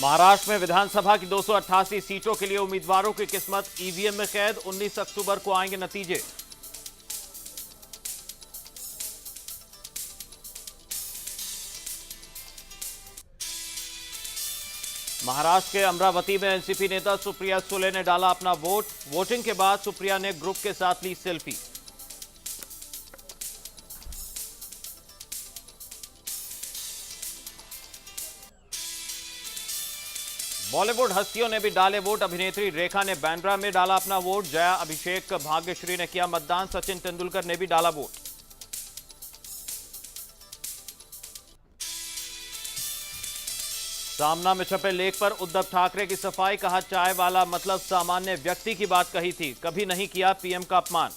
महाराष्ट्र में विधानसभा की 288 सीटों के लिए उम्मीदवारों की किस्मत ईवीएम में कैद। 19 अक्टूबर को आएंगे नतीजे। महाराष्ट्र के अमरावती में एनसीपी नेता सुप्रिया सुले ने डाला अपना वोट। वोटिंग के बाद सुप्रिया ने ग्रुप के साथ ली सेल्फी। बॉलीवुड हस्तियों ने भी डाले वोट। अभिनेत्री रेखा ने बांद्रा में डाला अपना वोट। जया, अभिषेक, भाग्यश्री ने किया मतदान। सचिन तेंदुलकर ने भी डाला वोट। सामना में छपे लेख पर उद्धव ठाकरे की सफाई। कहा, चाय वाला मतलब सामान्य व्यक्ति की बात कही थी, कभी नहीं किया पीएम का अपमान।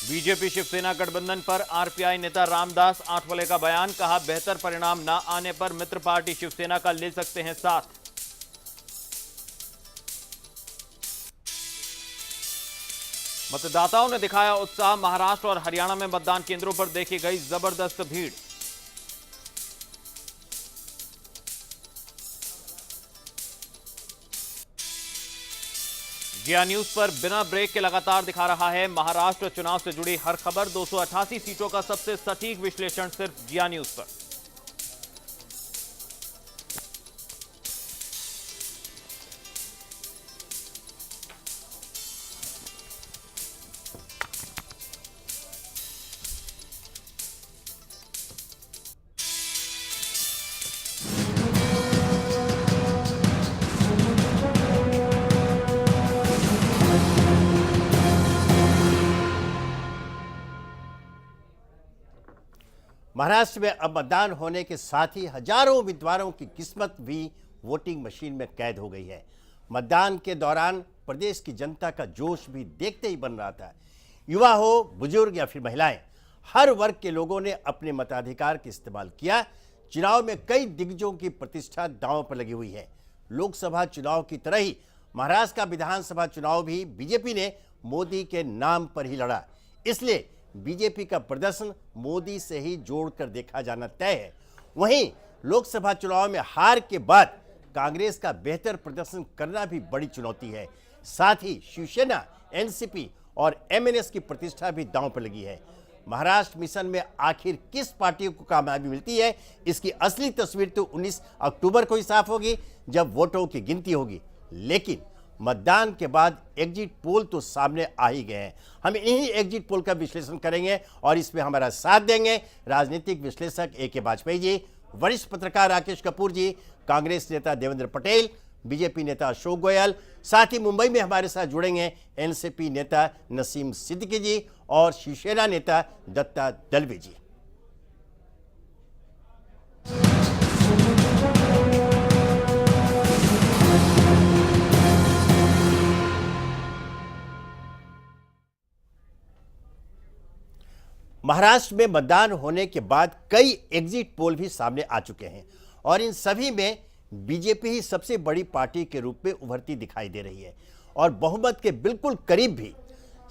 बीजेपी शिवसेना गठबंधन पर आरपीआई नेता रामदास आठवले का बयान। कहा, बेहतर परिणाम न आने पर मित्र पार्टी शिवसेना का ले सकते हैं साथ। मतदाताओं ने दिखाया उत्साह। महाराष्ट्र और हरियाणा में मतदान केंद्रों पर देखी गई जबरदस्त भीड़। जिया न्यूज पर बिना ब्रेक के लगातार दिखा रहा है महाराष्ट्र चुनाव से जुड़ी हर खबर। 288 सीटों का सबसे सटीक विश्लेषण सिर्फ जिया न्यूज पर। महाराष्ट्र में अब मतदान होने के साथ ही हजारों उम्मीदवारों की किस्मत भी वोटिंग मशीन में कैद हो गई है। मतदान के दौरान प्रदेश की जनता का जोश भी देखते ही बन रहा था। युवा हो, बुजुर्ग या फिर महिलाएं, हर वर्ग के लोगों ने अपने मताधिकार का इस्तेमाल किया। चुनाव में कई दिग्गजों की प्रतिष्ठा दांव पर लगी हुई है। लोकसभा चुनाव की तरह ही महाराष्ट्र का विधानसभा चुनाव भी बीजेपी ने मोदी के नाम पर ही लड़ा। इसलिए बीजेपी का प्रदर्शन मोदी से ही जोड़कर देखा जाना तय है। वहीं लोकसभा चुनाव में हार के बाद कांग्रेस का बेहतर प्रदर्शन करना भी बड़ी चुनौती है। साथ ही शिवसेना, एनसीपी और एमएनएस की प्रतिष्ठा भी दांव पर लगी है। महाराष्ट्र मिशन में आखिर किस पार्टी को कामयाबी मिलती है, इसकी असली तस्वीर तो 19 अक्टूबर को ही साफ होगी, जब वोटों की गिनती होगी। लेकिन मतदान के बाद एग्जिट पोल तो सामने आ ही गए हैं। हम इन्हीं एग्जिट पोल का विश्लेषण करेंगे और इसमें हमारा साथ देंगे राजनीतिक विश्लेषक ए.के. वाजपेयी जी, वरिष्ठ पत्रकार राकेश कपूर जी, कांग्रेस नेता देवेंद्र पटेल, बीजेपी नेता अशोक गोयल, साथ ही मुंबई में हमारे साथ जुड़ेंगे एनसीपी नेता नसीम सिद्दीकी जी और शिवसेना नेता दत्ता दलवे जी। महाराष्ट्र में मतदान होने के बाद कई एग्जिट पोल भी सामने आ चुके हैं और इन सभी में बीजेपी ही सबसे बड़ी पार्टी के रूप में उभरती दिखाई दे रही है और बहुमत के बिल्कुल करीब भी।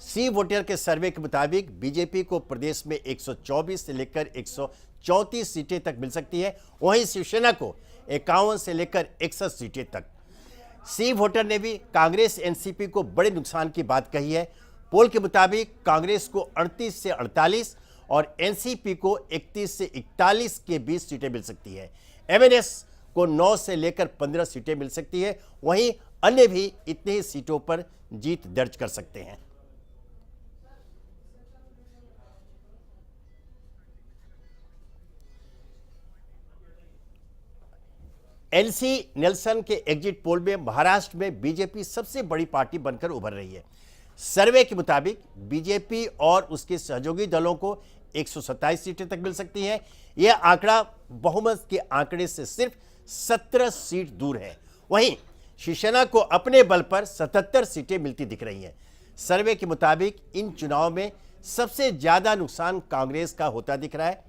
सी वोटर के सर्वे के मुताबिक बीजेपी को प्रदेश में 124 से लेकर 134 सीटें तक मिल सकती है। वहीं शिवसेना को 51 से लेकर 61 सीटें तक। सी वोटर ने भी कांग्रेस एनसीपी को बड़े नुकसान की बात कही है। पोल के मुताबिक कांग्रेस को 38 से 48 और एनसीपी को 31 से 41 के बीच सीटें मिल सकती है। एमएनएस को 9 से लेकर 15 सीटें मिल सकती है। वहीं अन्य भी इतने ही सीटों पर जीत दर्ज कर सकते हैं। एलसी नेल्सन के एग्जिट पोल में महाराष्ट्र में बीजेपी सबसे बड़ी पार्टी बनकर उभर रही है। सर्वे के मुताबिक बीजेपी और उसके सहयोगी दलों को 127 सीटें तक मिल सकती हैं। यह आंकड़ा बहुमत के आंकड़े से सिर्फ 17 सीट दूर है। वहीं शिवसेना को अपने बल पर 77 सीटें मिलती दिख रही हैं। सर्वे के मुताबिक इन चुनाव में सबसे ज्यादा नुकसान कांग्रेस का होता दिख रहा है।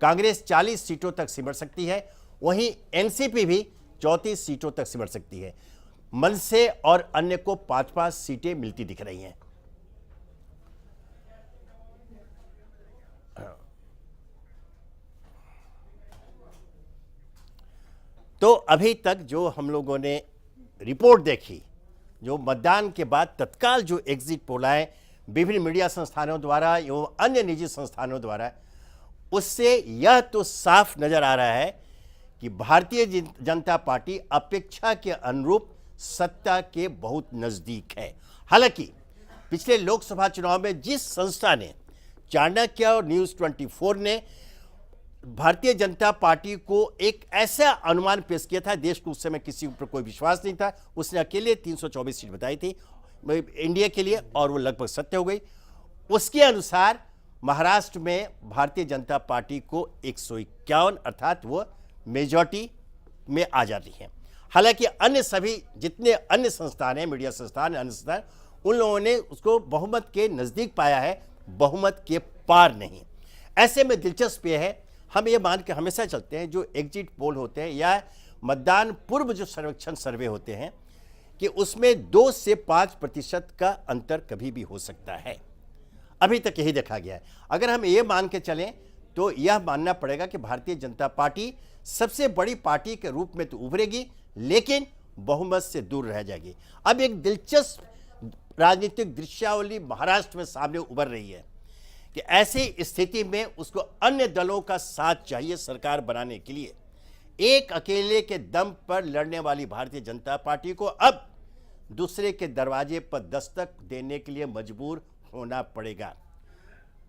कांग्रेस 40 सीटों तक सिमट सकती है। वहीं एनसीपी भी 34 सीटों तक सिमट सकती है। मनसे और अन्य को 5-5 सीटें मिलती दिख रही हैं। अभी तक जो हम लोगों ने रिपोर्ट देखी, जो मतदान के बाद तत्काल जो एग्जिट पोल आए विभिन्न मीडिया संस्थानों द्वारा एवं अन्य निजी संस्थानों द्वारा, उससे यह तो साफ नजर आ रहा है कि भारतीय जनता पार्टी अपेक्षा के अनुरूप सत्ता के बहुत नजदीक है। हालांकि पिछले लोकसभा चुनाव में जिस संस्था ने, चाणक्य और न्यूज़ 24 ने भारतीय जनता पार्टी को एक ऐसा अनुमान पेश किया था, देश को उस समय किसी पर कोई विश्वास नहीं था, उसने अकेले 324 सीट बताई थी इंडिया के लिए और वो लगभग सत्य हो गई। उसके अनुसार महाराष्ट्र में भारतीय जनता पार्टी को 151 अर्थात वो मेजॉरिटी में आ जाती है। हालांकि अन्य सभी जितने अन्य संस्थान हैं, मीडिया संस्थान, अन्य संस्थान, उन लोगों ने उसको बहुमत के नज़दीक पाया है, बहुमत के पार नहीं। ऐसे में दिलचस्प ये है, हम ये मान के हमेशा चलते हैं जो एग्जिट पोल होते हैं या मतदान पूर्व जो सर्वेक्षण सर्वे होते हैं कि उसमें 2 से 5% का अंतर कभी भी हो सकता है। अभी तक यही देखा गया है। अगर हम ये मान के चलें तो यह मानना पड़ेगा कि भारतीय जनता पार्टी सबसे बड़ी पार्टी के रूप में तो उभरेगी, लेकिन बहुमत से दूर रह जाएगी। अब एक दिलचस्प राजनीतिक दृश्यावली महाराष्ट्र में सामने उभर रही है कि ऐसी स्थिति में उसको अन्य दलों का साथ चाहिए सरकार बनाने के लिए। एक अकेले के दम पर लड़ने वाली भारतीय जनता पार्टी को अब दूसरे के दरवाजे पर दस्तक देने के लिए मजबूर होना पड़ेगा।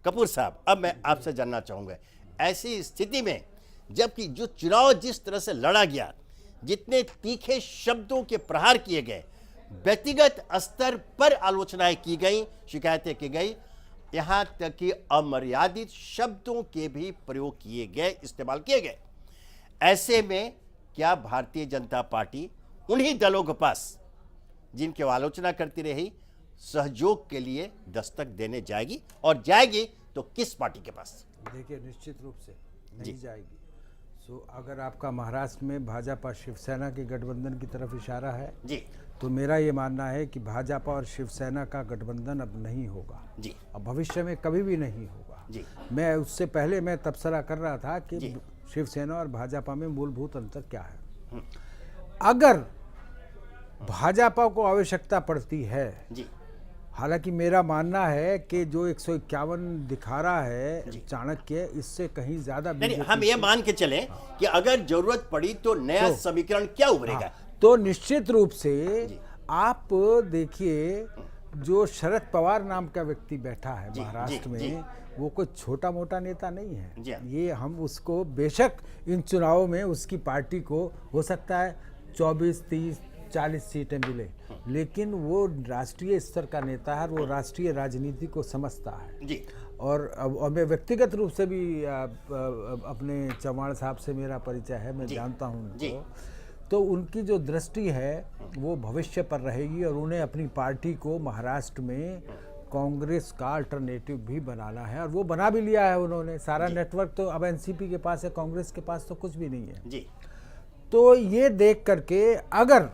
कपूर साहब, अब मैं आपसे जानना चाहूंगा, ऐसी स्थिति में जबकि जो चुनाव जिस तरह से लड़ा गया, जितने तीखे शब्दों के प्रहार किए गए, व्यक्तिगत स्तर पर आलोचनाएं की गई, शिकायतें की गई, यहां तक कि अमर्यादित शब्दों के भी प्रयोग किए गए, इस्तेमाल किए गए। ऐसे में क्या भारतीय जनता पार्टी उन्हीं दलों के पास जिनकी वो आलोचना करती रही सहयोग के लिए दस्तक देने जाएगी, और जाएगी तो किस पार्टी के पास? देखिए, निश्चित रूप से नहीं जाएगी। अगर आपका महाराष्ट्र में भाजपा शिवसेना के गठबंधन की तरफ इशारा है जी, तो मेरा ये मानना है कि भाजपा और शिवसेना का गठबंधन अब नहीं होगा जी, अब भविष्य में कभी भी नहीं होगा जी। मैं उससे पहले मैं तबसरा कर रहा था कि शिवसेना और भाजपा में मूलभूत अंतर क्या है। अगर भाजपा को आवश्यकता पड़ती है, जी, हालांकि मेरा मानना है कि जो 151 दिखा रहा है चाणक्य, इससे कहीं ज्यादा नहीं, हम ये मान के चलें कि अगर जरूरत पड़ी तो नया समीकरण क्या उभरेगा? तो निश्चित रूप से आप देखिए, जो शरद पवार नाम का व्यक्ति बैठा है महाराष्ट्र में, वो कोई छोटा मोटा नेता नहीं है। ये हम उसको, बेशक इन चुनावों में उसकी पार्टी को हो सकता है 24, 30, 40 सीटें मिले, लेकिन वो राष्ट्रीय स्तर का नेता है, वो राष्ट्रीय राजनीति को समझता है जी। और मैं व्यक्तिगत रूप से भी अपने चौहान साहब से मेरा परिचय है, मैं जानता हूँ उनको। तो उनकी जो दृष्टि है वो भविष्य पर रहेगी, और उन्हें अपनी पार्टी को महाराष्ट्र में कांग्रेस का अल्टरनेटिव भी बनाना है, और वो बना भी लिया है उन्होंने। सारा नेटवर्क तो अब एनसीपी के पास है, कांग्रेस के पास तो कुछ भी नहीं है जी। तो ये देख करके अगर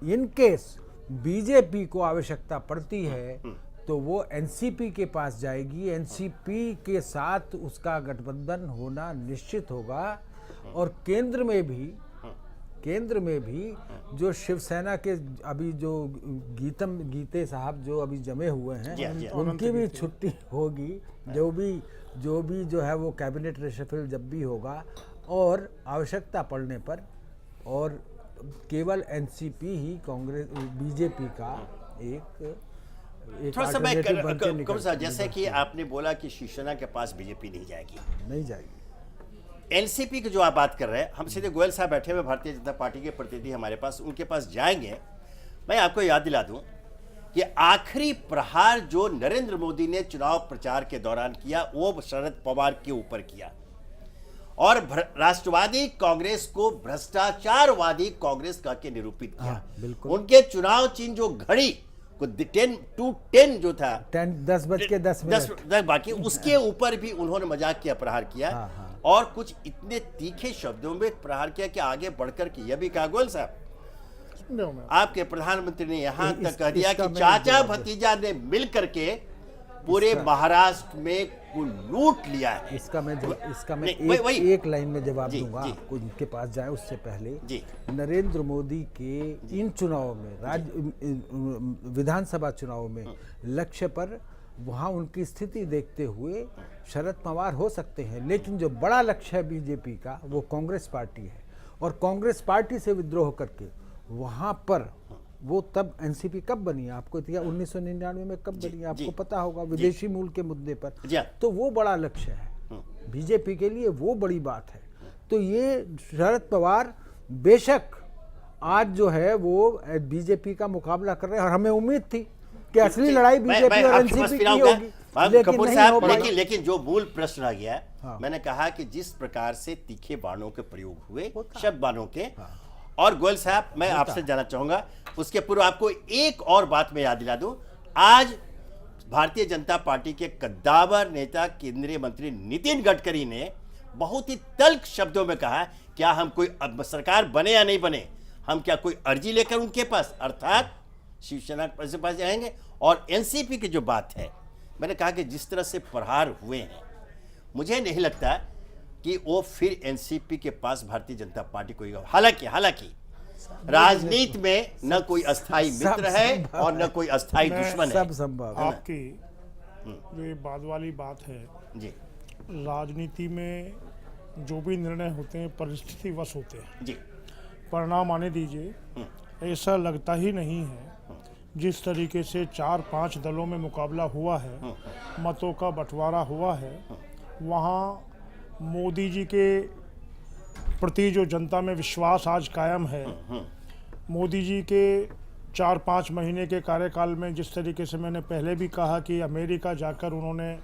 इन केस बीजेपी को आवश्यकता पड़ती है तो वो एनसीपी के पास जाएगी, एनसीपी के साथ उसका गठबंधन होना निश्चित होगा। और केंद्र में भी जो शिवसेना के अभी जो गीते साहब जो अभी जमे हुए हैं, उनकी भी छुट्टी होगी, जो भी जो है वो कैबिनेट रेशफल जब भी होगा, और आवश्यकता पड़ने पर, और केवल एनसीपी ही कांग्रेस बीजेपी का एक थोड़ा सा मैं जैसे कि आपने बोला कि शिवसेना के पास बीजेपी नहीं जाएगी। एनसीपी की जो आप बात कर रहे हैं, हम सीधे गोयल साहब बैठे हुए भारतीय जनता पार्टी के प्रतिनिधि हमारे पास, उनके पास जाएंगे। मैं आपको याद दिला दूं कि आखिरी प्रहार जो नरेंद्र मोदी ने चुनाव प्रचार के दौरान किया, वो शरद पवार के ऊपर किया, और राष्ट्रवादी कांग्रेस को भ्रष्टाचारवादी कांग्रेस कह के निरूपित किया। उनके चुनाव चिन्ह जो घड़ी को 10 to 10 जो था, 10 बाकी, उसके ऊपर भी उन्होंने मजाक किया, प्रहार किया। और कुछ इतने तीखे शब्दों में प्रहार किया कि आगे बढ़कर के यह भी कहा, गोयल साहब आपके प्रधानमंत्री ने यहां तक कह दिया कि चाचा भतीजा ने मिल करके पूरे महाराष्ट्र में कुल लूट लिया है। इसका मैं नहीं, वही। एक लाइन में जवाब जी, दूंगा जी। आपको, इनके पास जाए उससे पहले। जी। नरेंद्र मोदी के इन चुनावों में, विधानसभा चुनाव में लक्ष्य पर वहाँ उनकी स्थिति देखते हुए शरद पवार हो सकते हैं, लेकिन जो बड़ा लक्ष्य है बीजेपी का वो कांग्रेस पार्टी है, और कांग्रेस पार्टी से विद्रोह करके वहाँ पर वो तब एनसीपी कब बनी आपको 1999 में कब बनी आपको पता होगा, विदेशी मूल के मुद्दे पर। तो वो बड़ा लक्ष्य है बीजेपी के लिए, वो बड़ी बात है। तो ये शरद पवार बेशक आज जो है वो बीजेपी का मुकाबला कर रहे हैं, और हमें उम्मीद थी कि असली लड़ाई बीजेपी और एनसीपी की होगी, कपूर साहब, लेकिन जो मूल प्रश्न आ गया, मैंने कहा कि जिस प्रकार से तीखे बाणों के प्रयोग हुए, शब्द बाणों के, और गोयल साहब मैं आपसे जानना चाहूंगा, उसके पूर्व आपको एक और बात मैं याद दिला दूं। आज भारतीय जनता पार्टी के कद्दावर नेता केंद्रीय मंत्री नितिन गडकरी ने बहुत ही तल्ख शब्दों में कहा, क्या हम कोई सरकार बने या नहीं बने, हम क्या कोई अर्जी लेकर उनके पास अर्थात शिवसेना के पास जाएंगे। और एनसीपी की जो बात है, मैंने कहा कि जिस तरह से प्रहार हुए हैं, मुझे नहीं लगता कि वो फिर एनसीपी के पास भारतीय जनता पार्टी को, हालांकि राजनीति में न कोई अस्थाई मित्र है और न कोई अस्थाई दुश्मन है। सब संभव है। आपकी जो ये बाद वाली बात है जी राजनीति में जो भी निर्णय होते हैं परिस्थिति वश होते हैं जी। परिणाम आने दीजिए। ऐसा लगता ही नहीं है जिस तरीके से 4-5 दलों में मुकाबला हुआ है, मतों का बंटवारा हुआ है, वहाँ मोदी जी के प्रति जो जनता में विश्वास आज कायम है, मोदी जी के 4-5 महीने के कार्यकाल में जिस तरीके से मैंने पहले भी कहा कि अमेरिका जाकर उन्होंने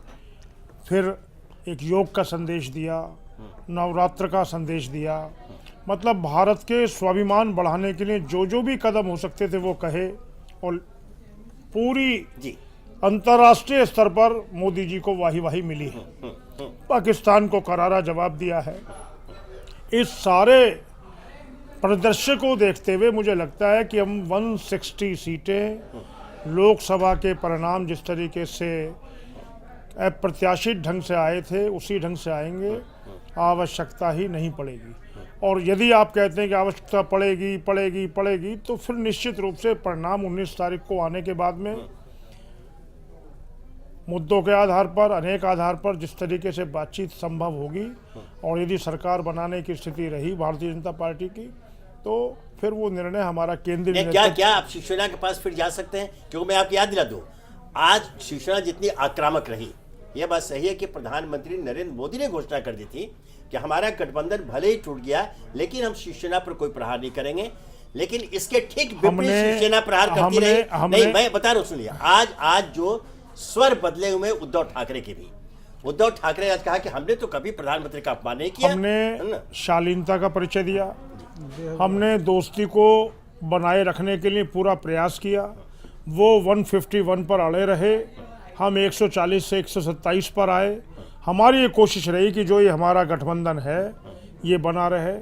फिर एक योग का संदेश दिया, नवरात्र का संदेश दिया, मतलब भारत के स्वाभिमान बढ़ाने के लिए जो भी कदम हो सकते थे वो कहे, और पूरी जी अंतर्राष्ट्रीय स्तर पर मोदी जी को वाही मिली है। पाकिस्तान को करारा जवाब दिया है। इस सारे परिदृश्य को देखते हुए मुझे लगता है कि हम 160 सीटें लोकसभा के परिणाम जिस तरीके से अप्रत्याशित ढंग से आए थे उसी ढंग से आएंगे, आवश्यकता ही नहीं पड़ेगी। और यदि आप कहते हैं कि आवश्यकता पड़ेगी तो फिर निश्चित रूप से परिणाम 19 तारीख को आने के बाद में मुद्दों के आधार पर, अनेक आधार पर जिस तरीके से बातचीत संभव होगी, और यदि सरकार बनाने की स्थिति रही भारतीय जनता पार्टी की, तो फिर वो निर्णय हमारा केंद्रीय क्या आप शिवसेना के पास फिर जा सकते हैं? क्योंकि मैं आपको याद दिला दूं, आज शिवसेना जितनी आक्रामक रही, यह बात सही है कि प्रधानमंत्री नरेंद्र मोदी ने घोषणा कर दी थी कि हमारा गठबंधन भले ही टूट गया लेकिन हम शिवसेना पर कोई प्रहार नहीं करेंगे, लेकिन इसके ठीक विपरीत शिवसेना प्रहार करती रही। नहीं, मैं बता रहा हूं, सुनिए, आज जो स्वर बदले हुए उद्धव ठाकरे के भी, उद्धव ठाकरे आज कहा कि हमने तो कभी प्रधानमंत्री का अपमान नहीं किया, हमने शालीनता का परिचय दिया, हमने दोस्ती को बनाए रखने के लिए पूरा प्रयास किया, वो 151 पर अड़े रहे, हम 140 से 127 पर आए। हमारी ये कोशिश रही कि जो ये हमारा गठबंधन है ये बना रहे।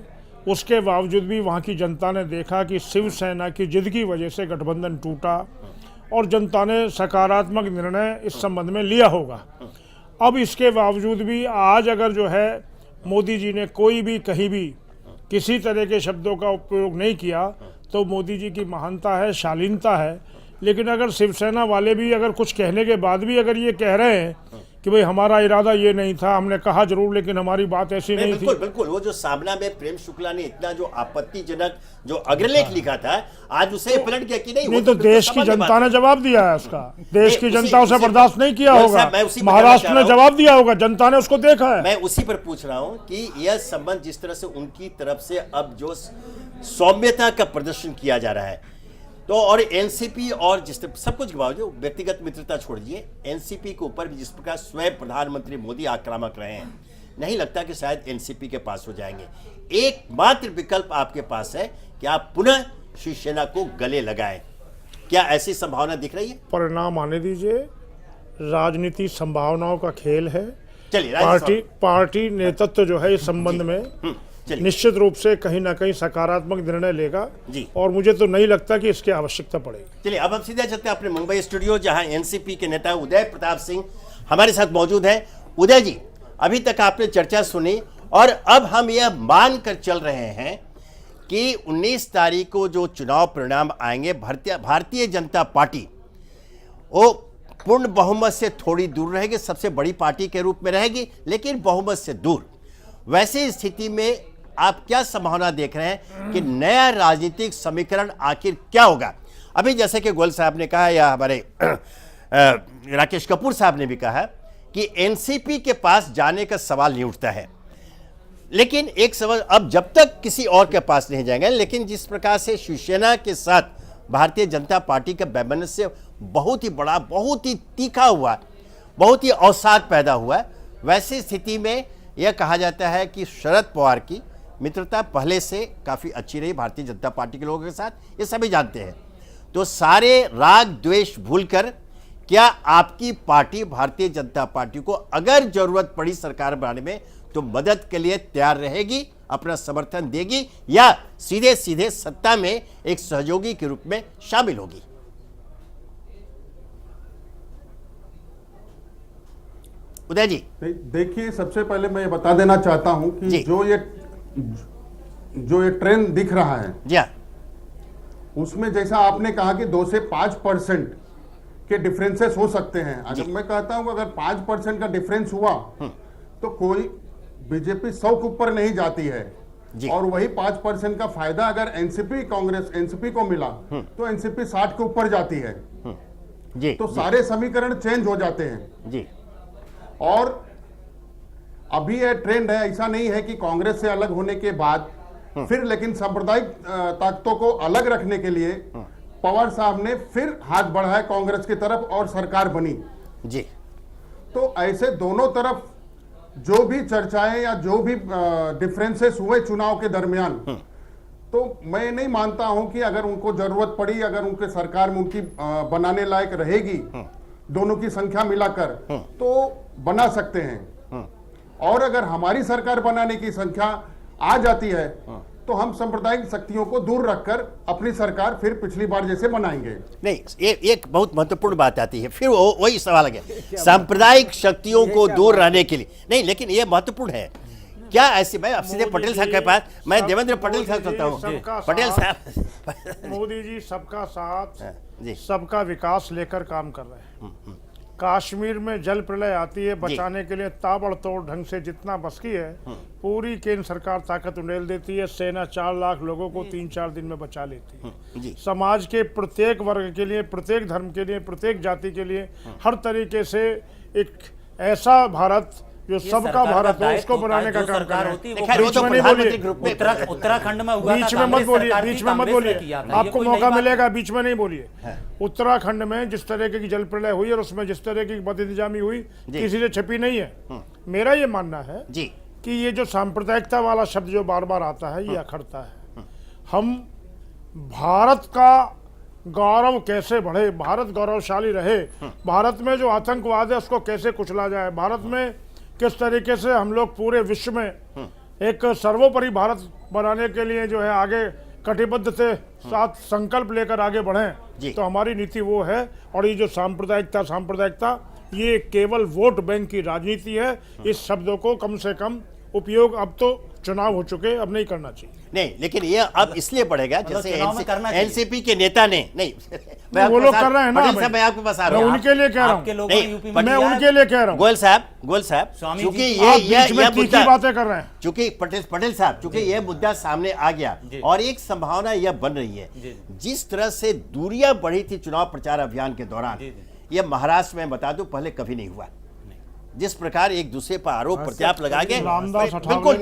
उसके बावजूद भी वहाँ की जनता ने देखा कि शिवसेना की जिद की वजह से गठबंधन टूटा, और जनता ने सकारात्मक निर्णय इस संबंध में लिया होगा। अब इसके बावजूद भी आज अगर जो है मोदी जी ने कोई भी कहीं भी किसी तरह के शब्दों का उपयोग नहीं किया, तो मोदी जी की महानता है, शालीनता है। लेकिन अगर शिवसेना वाले भी अगर कुछ कहने के बाद भी अगर ये कह रहे हैं कि भाई हमारा इरादा ये नहीं था, हमने कहा जरूर लेकिन हमारी बात ऐसी नहीं थी। बिल्कुल, वो जो सामना में प्रेम शुक्ला ने इतना जो आपत्तिजनक जो अग्रलेख लिखा था, आज उसे पलट गया कि नहीं तो देश की जनता ने जवाब दिया है उसका। देश की जनता उसे बर्दाश्त नहीं किया होगा। महाराष्ट्र ने जवाब दिया होगा, जनता ने उसको देखा है। मैं उसी पर पूछ रहा हूं कि यह संबंध जिस तरह से उनकी तरफ से अब जो सौम्यता का प्रदर्शन किया जा रहा है, तो और एनसीपी और जिस सब कुछ के बावजूद व्यक्तिगत मित्रता छोड़ दीजिए, एनसीपी के ऊपर भी जिस प्रकार स्वयं प्रधानमंत्री मोदी आक्रामक रहे हैं, नहीं लगता कि शायद एनसीपी के पास हो जाएंगे। एकमात्र विकल्प आपके पास है कि आप पुनः शिवसेना को गले लगाएं। क्या ऐसी संभावना दिख रही है? परिणाम आने दीजिए, राजनीति संभावनाओं का खेल है। चलिए, पार्टी नेतृत्व जो है इस संबंध में चलिए। निश्चित रूप से कहीं ना कहीं सकारात्मक निर्णय लेगा जी। और मुझे तो नहीं लगता कि इसकी आवश्यकता पड़ेगी। चलिए अब हम सीधा चलते हैं अपने मुंबई स्टूडियो, जहां एनसीपी के नेता उदय प्रताप सिंह हमारे साथ मौजूद हैं। उदय जी, अभी तक आपने चर्चा सुनी और अब हम यह मान कर चल रहे हैं कि 19 तारीख को जो चुनाव परिणाम आएंगे, भारतीय जनता पार्टी वो पूर्ण बहुमत से थोड़ी दूर रहेगी, सबसे बड़ी पार्टी के रूप में रहेगी, लेकिन बहुमत से दूर। वैसी स्थिति में आप क्या संभावना देख रहे हैं कि नया राजनीतिक समीकरण आखिर क्या होगा? अभी जैसे कि गोयल साहब ने कहा या हमारे राकेश कपूर साहब ने भी कहा कि एनसीपी के पास जाने का सवाल नहीं उठता है, लेकिन एक सवाल अब जब तक किसी और के पास नहीं जाएंगे, लेकिन जिस प्रकार से शिवसेना के साथ भारतीय जनता पार्टी का वैमनस्य बहुत ही बड़ा, बहुत ही तीखा हुआ, बहुत ही अवसाद पैदा हुआ, वैसी स्थिति में यह कहा जाता है कि शरद पवार की मित्रता पहले से काफ़ी अच्छी रही भारतीय जनता पार्टी के लोगों के साथ, ये सभी जानते हैं। तो सारे राग द्वेष भूलकर क्या आपकी पार्टी भारतीय जनता पार्टी को अगर जरूरत पड़ी सरकार बनाने में तो मदद के लिए तैयार रहेगी, अपना समर्थन देगी, या सीधे सीधे सत्ता में एक सहयोगी के रूप में शामिल होगी? उदय जी। देखिए, सबसे पहले मैं ये बता देना चाहता हूं कि जो ये ट्रेंड दिख रहा है जी हाँ, उसमें जैसा आपने कहा कि 2 से 5% के डिफरेंसेस हो सकते हैं। अगर मैं कहता हूं कि अगर 5% का डिफरेंस हुआ तो कोई बीजेपी 100 के ऊपर नहीं जाती है, और वही 5% का फायदा अगर एनसीपी को मिला तो एनसीपी 60 के ऊपर जाती है जी, तो सारे समीकरण चेंज हो जाते हैं जी। और अभी यह ट्रेंड है, ऐसा नहीं है कि कांग्रेस से अलग होने के बाद फिर, लेकिन सांप्रदायिक ताकतों को अलग रखने के लिए पवार साहब ने फिर हाथ बढ़ाया कांग्रेस की तरफ और सरकार बनी जी। तो ऐसे दोनों तरफ जो भी चर्चाएं या जो भी डिफरेंसेस हुए चुनाव के दरमियान, तो मैं नहीं मानता हूं कि अगर उनको जरूरत पड़ी, अगर उनके सरकार में उनकी बनाने लायक रहेगी, दोनों की संख्या मिलाकर, तो बना सकते हैं। और अगर हमारी सरकार बनाने की संख्या आ जाती है तो हम सांप्रदायिक शक्तियों को दूर रखकर अपनी सरकार फिर पिछली बार जैसे बनाएंगे। नहीं, एक बहुत महत्वपूर्ण बात आती है, फिर वही सवाल है, सांप्रदायिक शक्तियों को दूर रहने के लिए नहीं, लेकिन ये महत्वपूर्ण है क्या ऐसी? मैं अब सीधे पटेल साहब के पास, मैं देवेंद्र पटेल साहब चलता हूँ। पटेल साहब, मोदी जी सबका साथ जी, सबका विकास लेकर काम कर रहे हैं। कश्मीर में जल प्रलय आती है, बचाने के लिए ताबड़तोड़ ढंग से जितना बसकी है पूरी केंद्र सरकार ताकत उंडेल देती है। सेना 4 लाख लोगों को 3-4 दिन में बचा लेती है। समाज के प्रत्येक वर्ग के लिए, प्रत्येक धर्म के लिए, प्रत्येक जाति के लिए हर तरीके से एक ऐसा भारत जो सबका भारत हो उसको बनाने का काम कर रहे हैं। उत्तराखंड में हुआ, बीच में मत बोलिए, बीच में मत बोलिए, आपको मौका मिलेगा, बीच में नहीं बोलिए। उत्तराखंड में जिस तरह की जल प्रलय हुई और उसमें जिस तरह की बद इंतजामी हुई किसी से छिपी नहीं है। मेरा ये मानना है कि ये जो सांप्रदायिकता वाला शब्द जो बार बार आता है ये अखरता है। हम भारत का गौरव कैसे बढ़े, भारत गौरवशाली रहे, भारत में जो आतंकवाद है उसको कैसे कुचला जाए, भारत में किस तरीके से हम लोग पूरे विश्व में एक सर्वोपरि भारत बनाने के लिए जो है आगे कटिबद्ध थे, साथ संकल्प लेकर आगे बढ़ें, तो हमारी नीति वो है। और ये जो सांप्रदायिकता ये केवल वोट बैंक की राजनीति है। इस शब्दों को कम से कम उपयोग, अब तो चुनाव हो चुके, अब नहीं करना चाहिए। नहीं, लेकिन ये अब इसलिए बढ़ेगा जैसे एनसीपी के नेता ने नहीं, वो लोग कर रहे हैं ना, मैं आपके पास आ रहा हूं, उनके लिए कह रहा हूं, मैं उनके लिए कह रहा हूं। गोयल साहब, चूंकि ये बातें कर रहे हैं, चूंकि पटेल साहब, चूंकि ये मुद्दा सामने आ गया और एक संभावना यह बन रही है, जिस तरह से दूरियां बढ़ी थी चुनाव प्रचार अभियान के दौरान, यह महाराष्ट्र में बता दूं पहले कभी नहीं हुआ। जिस प्रकार एक दूसरे पर आरोप प्रत्यारोप लगा के बिल्कुल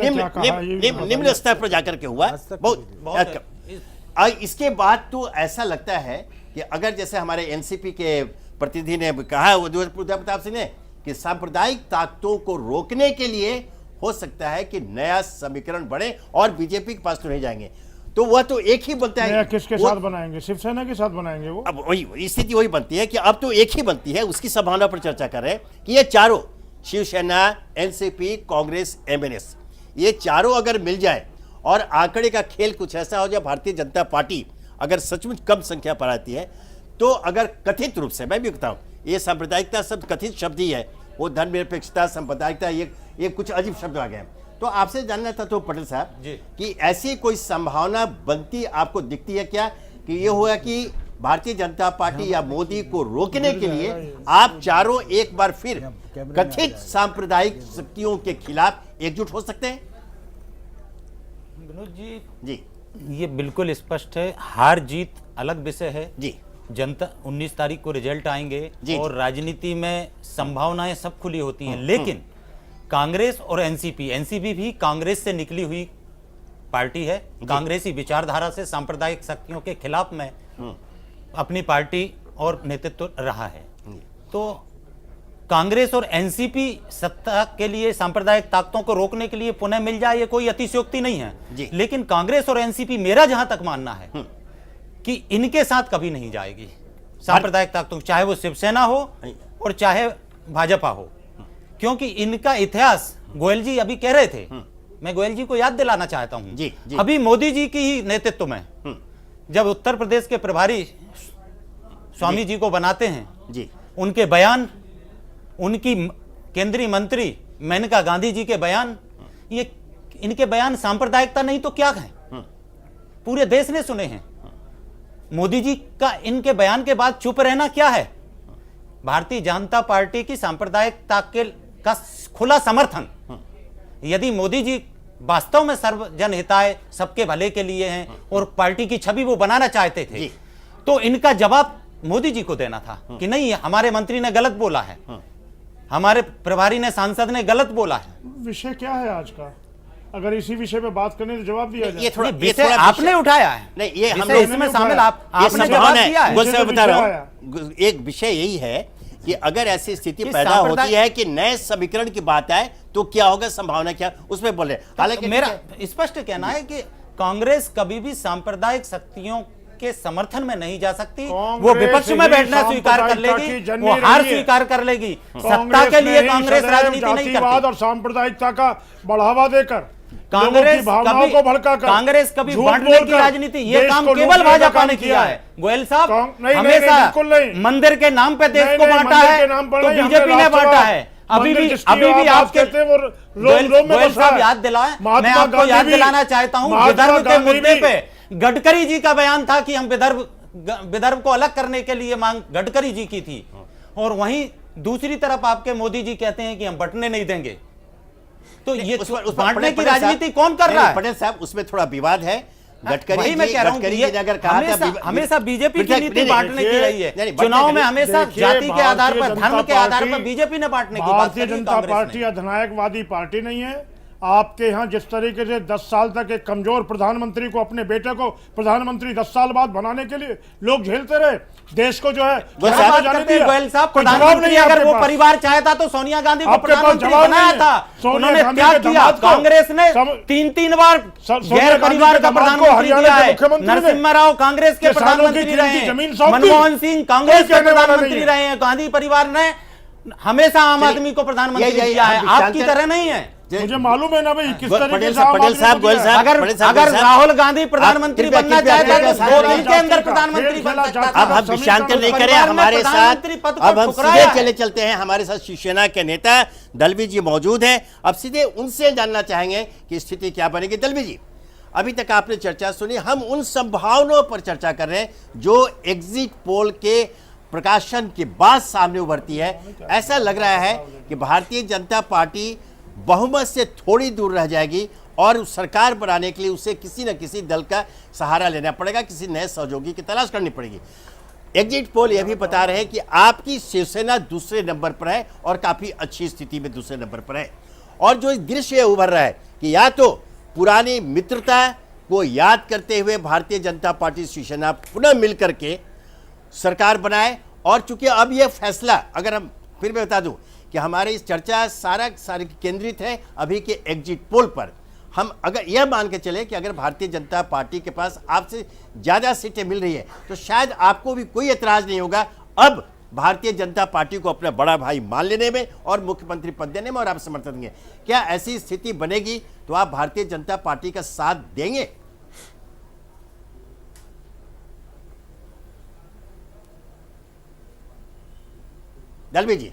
निम्न स्तर पर जाकर के हुआ, बहुत। इसके बाद तो ऐसा लगता है कि अगर जैसे हमारे एनसीपी के प्रतिनिधि ने कहा, उदय प्रताप सिंह ने, कि सांप्रदायिक ताकतों को रोकने के लिए हो सकता है कि नया समीकरण बढ़े और बीजेपी के पास तो नहीं जाएंगे, तो वह तो एक ही बनता है। किसके साथ बनाएंगे? शिवसेना के साथ बनाएंगे वो। अब वही स्थिति वही बनती है कि अब तो एक ही बनती है। उसकी संभावना पर चर्चा कर रहे हैं कि ये चारों, शिवसेना, एनसीपी, कांग्रेस, एमएनएस, ये चारों अगर मिल जाए और आंकड़े का खेल कुछ ऐसा हो जाए, भारतीय जनता पार्टी अगर सचमुच कम संख्या पर आती है तो अगर कथित रूप से, मैं भी कहता हूँ ये सांप्रदायिकता शब्द कथित शब्द ही है, वो धर्मनिरपेक्षता सांप्रदायिकता ये कुछ अजीब शब्द आ गए। तो आपसे जानना था तो पटेल साहब कि ऐसी कोई संभावना बनती आपको दिखती है क्या कि ये हुआ कि भारतीय जनता पार्टी या मोदी को रोकने के लिए आप चारों एक बार फिर कथित सांप्रदायिक शक्तियों के खिलाफ एकजुट हो सकते हैं? विनोद जी, जी ये बिल्कुल स्पष्ट है, हार जीत अलग विषय है जी, जनता 19 तारीख को रिजल्ट आएंगे जी, और राजनीति में संभावनाएं सब खुली होती हैं, लेकिन कांग्रेस और एनसीपी भी कांग्रेस से निकली हुई पार्टी है, कांग्रेसी विचारधारा से सांप्रदायिक शक्तियों के खिलाफ में अपनी पार्टी और नेतृत्व रहा है। तो कांग्रेस और एनसीपी सत्ता के लिए सांप्रदायिक ताकतों को रोकने के लिए पुनः मिल जाए, ये कोई अतिशयोक्ति नहीं है, लेकिन कांग्रेस और एनसीपी, मेरा जहां तक मानना है कि इनके साथ कभी नहीं जाएगी सांप्रदायिक ताकतों, चाहे वो शिवसेना हो और चाहे भाजपा हो, क्योंकि इनका इतिहास, गोयल जी अभी कह रहे थे, मैं गोयल जी को याद दिलाना चाहता हूं, अभी मोदी जी की ही नेतृत्व में जब उत्तर प्रदेश के प्रभारी स्वामी जी को बनाते हैं, उनके बयान, उनकी केंद्रीय मंत्री मेनका गांधी जी के बयान, ये इनके बयान सांप्रदायिकता नहीं तो क्या कहें, पूरे देश ने सुने हैं। मोदी जी का इनके बयान के बाद चुप रहना क्या है? भारतीय जनता पार्टी की सांप्रदायिकता का खुला समर्थन, यदि मोदी जी वास्तव में सर्वजन हिताय, सबके भले के लिए हैं और पार्टी की छवि वो बनाना चाहते थे, तो इनका जवाब मोदी जी को देना था कि नहीं, हमारे मंत्री ने गलत बोला है, हमारे प्रभारी ने, सांसद ने गलत बोला है। विषय क्या है आज का? अगर इसी विषय पे बात करने तो जवाब दिया जाए। ये थोड़ा विषय आपने उठाया है, नहीं, ये हम इसमें शामिल आपने जवाब दिया है। मैं बता रहा हूं, एक विषय यही है कि अगर ऐसी स्थिति पैदा होती है कि नए समीकरण की बात आए तो क्या होगा, संभावना क्या, उसमें बोले। हालांकि मेरा स्पष्ट कहना है कि कांग्रेस कभी भी सांप्रदायिक शक्तियों के समर्थन में नहीं जा सकती, वो विपक्ष में बैठना स्वीकार कर लेगी, वो हार स्वीकार कर लेगी, सत्ता के लिए कांग्रेस राजनीति नहीं करती। और सांप्रदायिकता का बढ़ावा देकर कांग्रेस कभी बांटने की राजनीति, ये काम केवल भाजपा ने किया है। गोयल साहब, हमेशा मंदिर के नाम पे देश को बांटा है तो बीजेपी ने बांटा है। अभी भी आपके गोयल साहब याद दिलाएं, मैं आपको याद दिलाना चाहता हूं, विदर्भ के मुद्दे पे गडकरी जी का बयान था कि हम विदर्भ को अलग करने के लिए मांग गडकरी जी की थी, और वहीं दूसरी तरफ आपके मोदी जी कहते हैं कि हम बंटने नहीं देंगे। तो ये बांटने की राजनीति कौन कर रहा है? पटेल साहब, उसमें थोड़ा विवाद है। गडकरी मैं कह रहा हूं कि अगर कहा था हमेशा बीजेपी की नीति बांटने की रही है, चुनाव में हमेशा जाति के आधार पर, धर्म के आधार पर बीजेपी ने बांटने की बात भारतीय जनता पार्टी अधिनायकवादी पार्टी नहीं है। आपके यहाँ जिस तरीके से 10 साल तक एक कमजोर प्रधानमंत्री को, अपने बेटे को प्रधानमंत्री दस साल बाद बनाने के लिए लोग झेलते रहे, देश को जो है गोयल साहब, प्रधानमंत्री अगर वो परिवार चाहता तो सोनिया गांधी को प्रधानमंत्री बनाया था, उन्होंने क्या किया? कांग्रेस ने 3 बार गैर परिवार का प्रधानमंत्री दिया है। नरसिम्हा राव कांग्रेस के प्रधानमंत्री रहे हैं, मनमोहन सिंह कांग्रेस के प्रधानमंत्री रहे हैं, गांधी परिवार ने हमेशा आम आदमी को प्रधानमंत्री दिया है, आपकी तरह नहीं है। मुझे मालूम है ना भाई किस तरीके से पटेल साहब, गोयल साहब, अगर राहुल गांधी प्रधानमंत्री बनना चाहता तो 2 दिन के अंदर प्रधानमंत्री बन सकता था। अब हम विषयांतर नहीं करें, हमारे साथ अब हम सीधे चलते हैं। हमारे साथ शिवसेना के नेता दलवी जी मौजूद हैं। अब सीधे उनसे जानना चाहेंगे कि स्थिति क्या बनेगी। दलवी जी, अभी तक आपने चर्चा सुनी, हम उन संभावनाओं पर चर्चा कर रहे हैं जो एग्जिट पोल के प्रकाशन के बाद सामने उभरती है। ऐसा लग रहा है कि भारतीय जनता पार्टी बहुमत से थोड़ी दूर रह जाएगी और सरकार बनाने के लिए उसे किसी न किसी दल का सहारा लेना पड़ेगा, किसी नए सहयोगी की तलाश करनी पड़ेगी। एग्जिट पोल यह भी बता रहे हैं कि आपकी शिवसेना दूसरे नंबर पर है और काफी अच्छी स्थिति में दूसरे नंबर पर है। और जो दृश्य उभर रहा है कि या तो पुरानी मित्रता को याद करते हुए भारतीय जनता पार्टी शिवसेना पुनः मिलकर के सरकार बनाए, और चूंकि अब यह फैसला, अगर हम फिर मैं बता दूं कि हमारी इस चर्चा सारी केंद्रित है अभी के एग्जिट पोल पर। हम अगर यह मान के चले कि अगर भारतीय जनता पार्टी के पास आपसे ज़्यादा सीटें मिल रही है तो शायद आपको भी कोई एतराज़ नहीं होगा अब भारतीय जनता पार्टी को अपना बड़ा भाई मान लेने में और मुख्यमंत्री पद देने में और आप समर्थन देंगे। क्या ऐसी स्थिति बनेगी तो आप भारतीय जनता पार्टी का साथ देंगे? दलवी जी,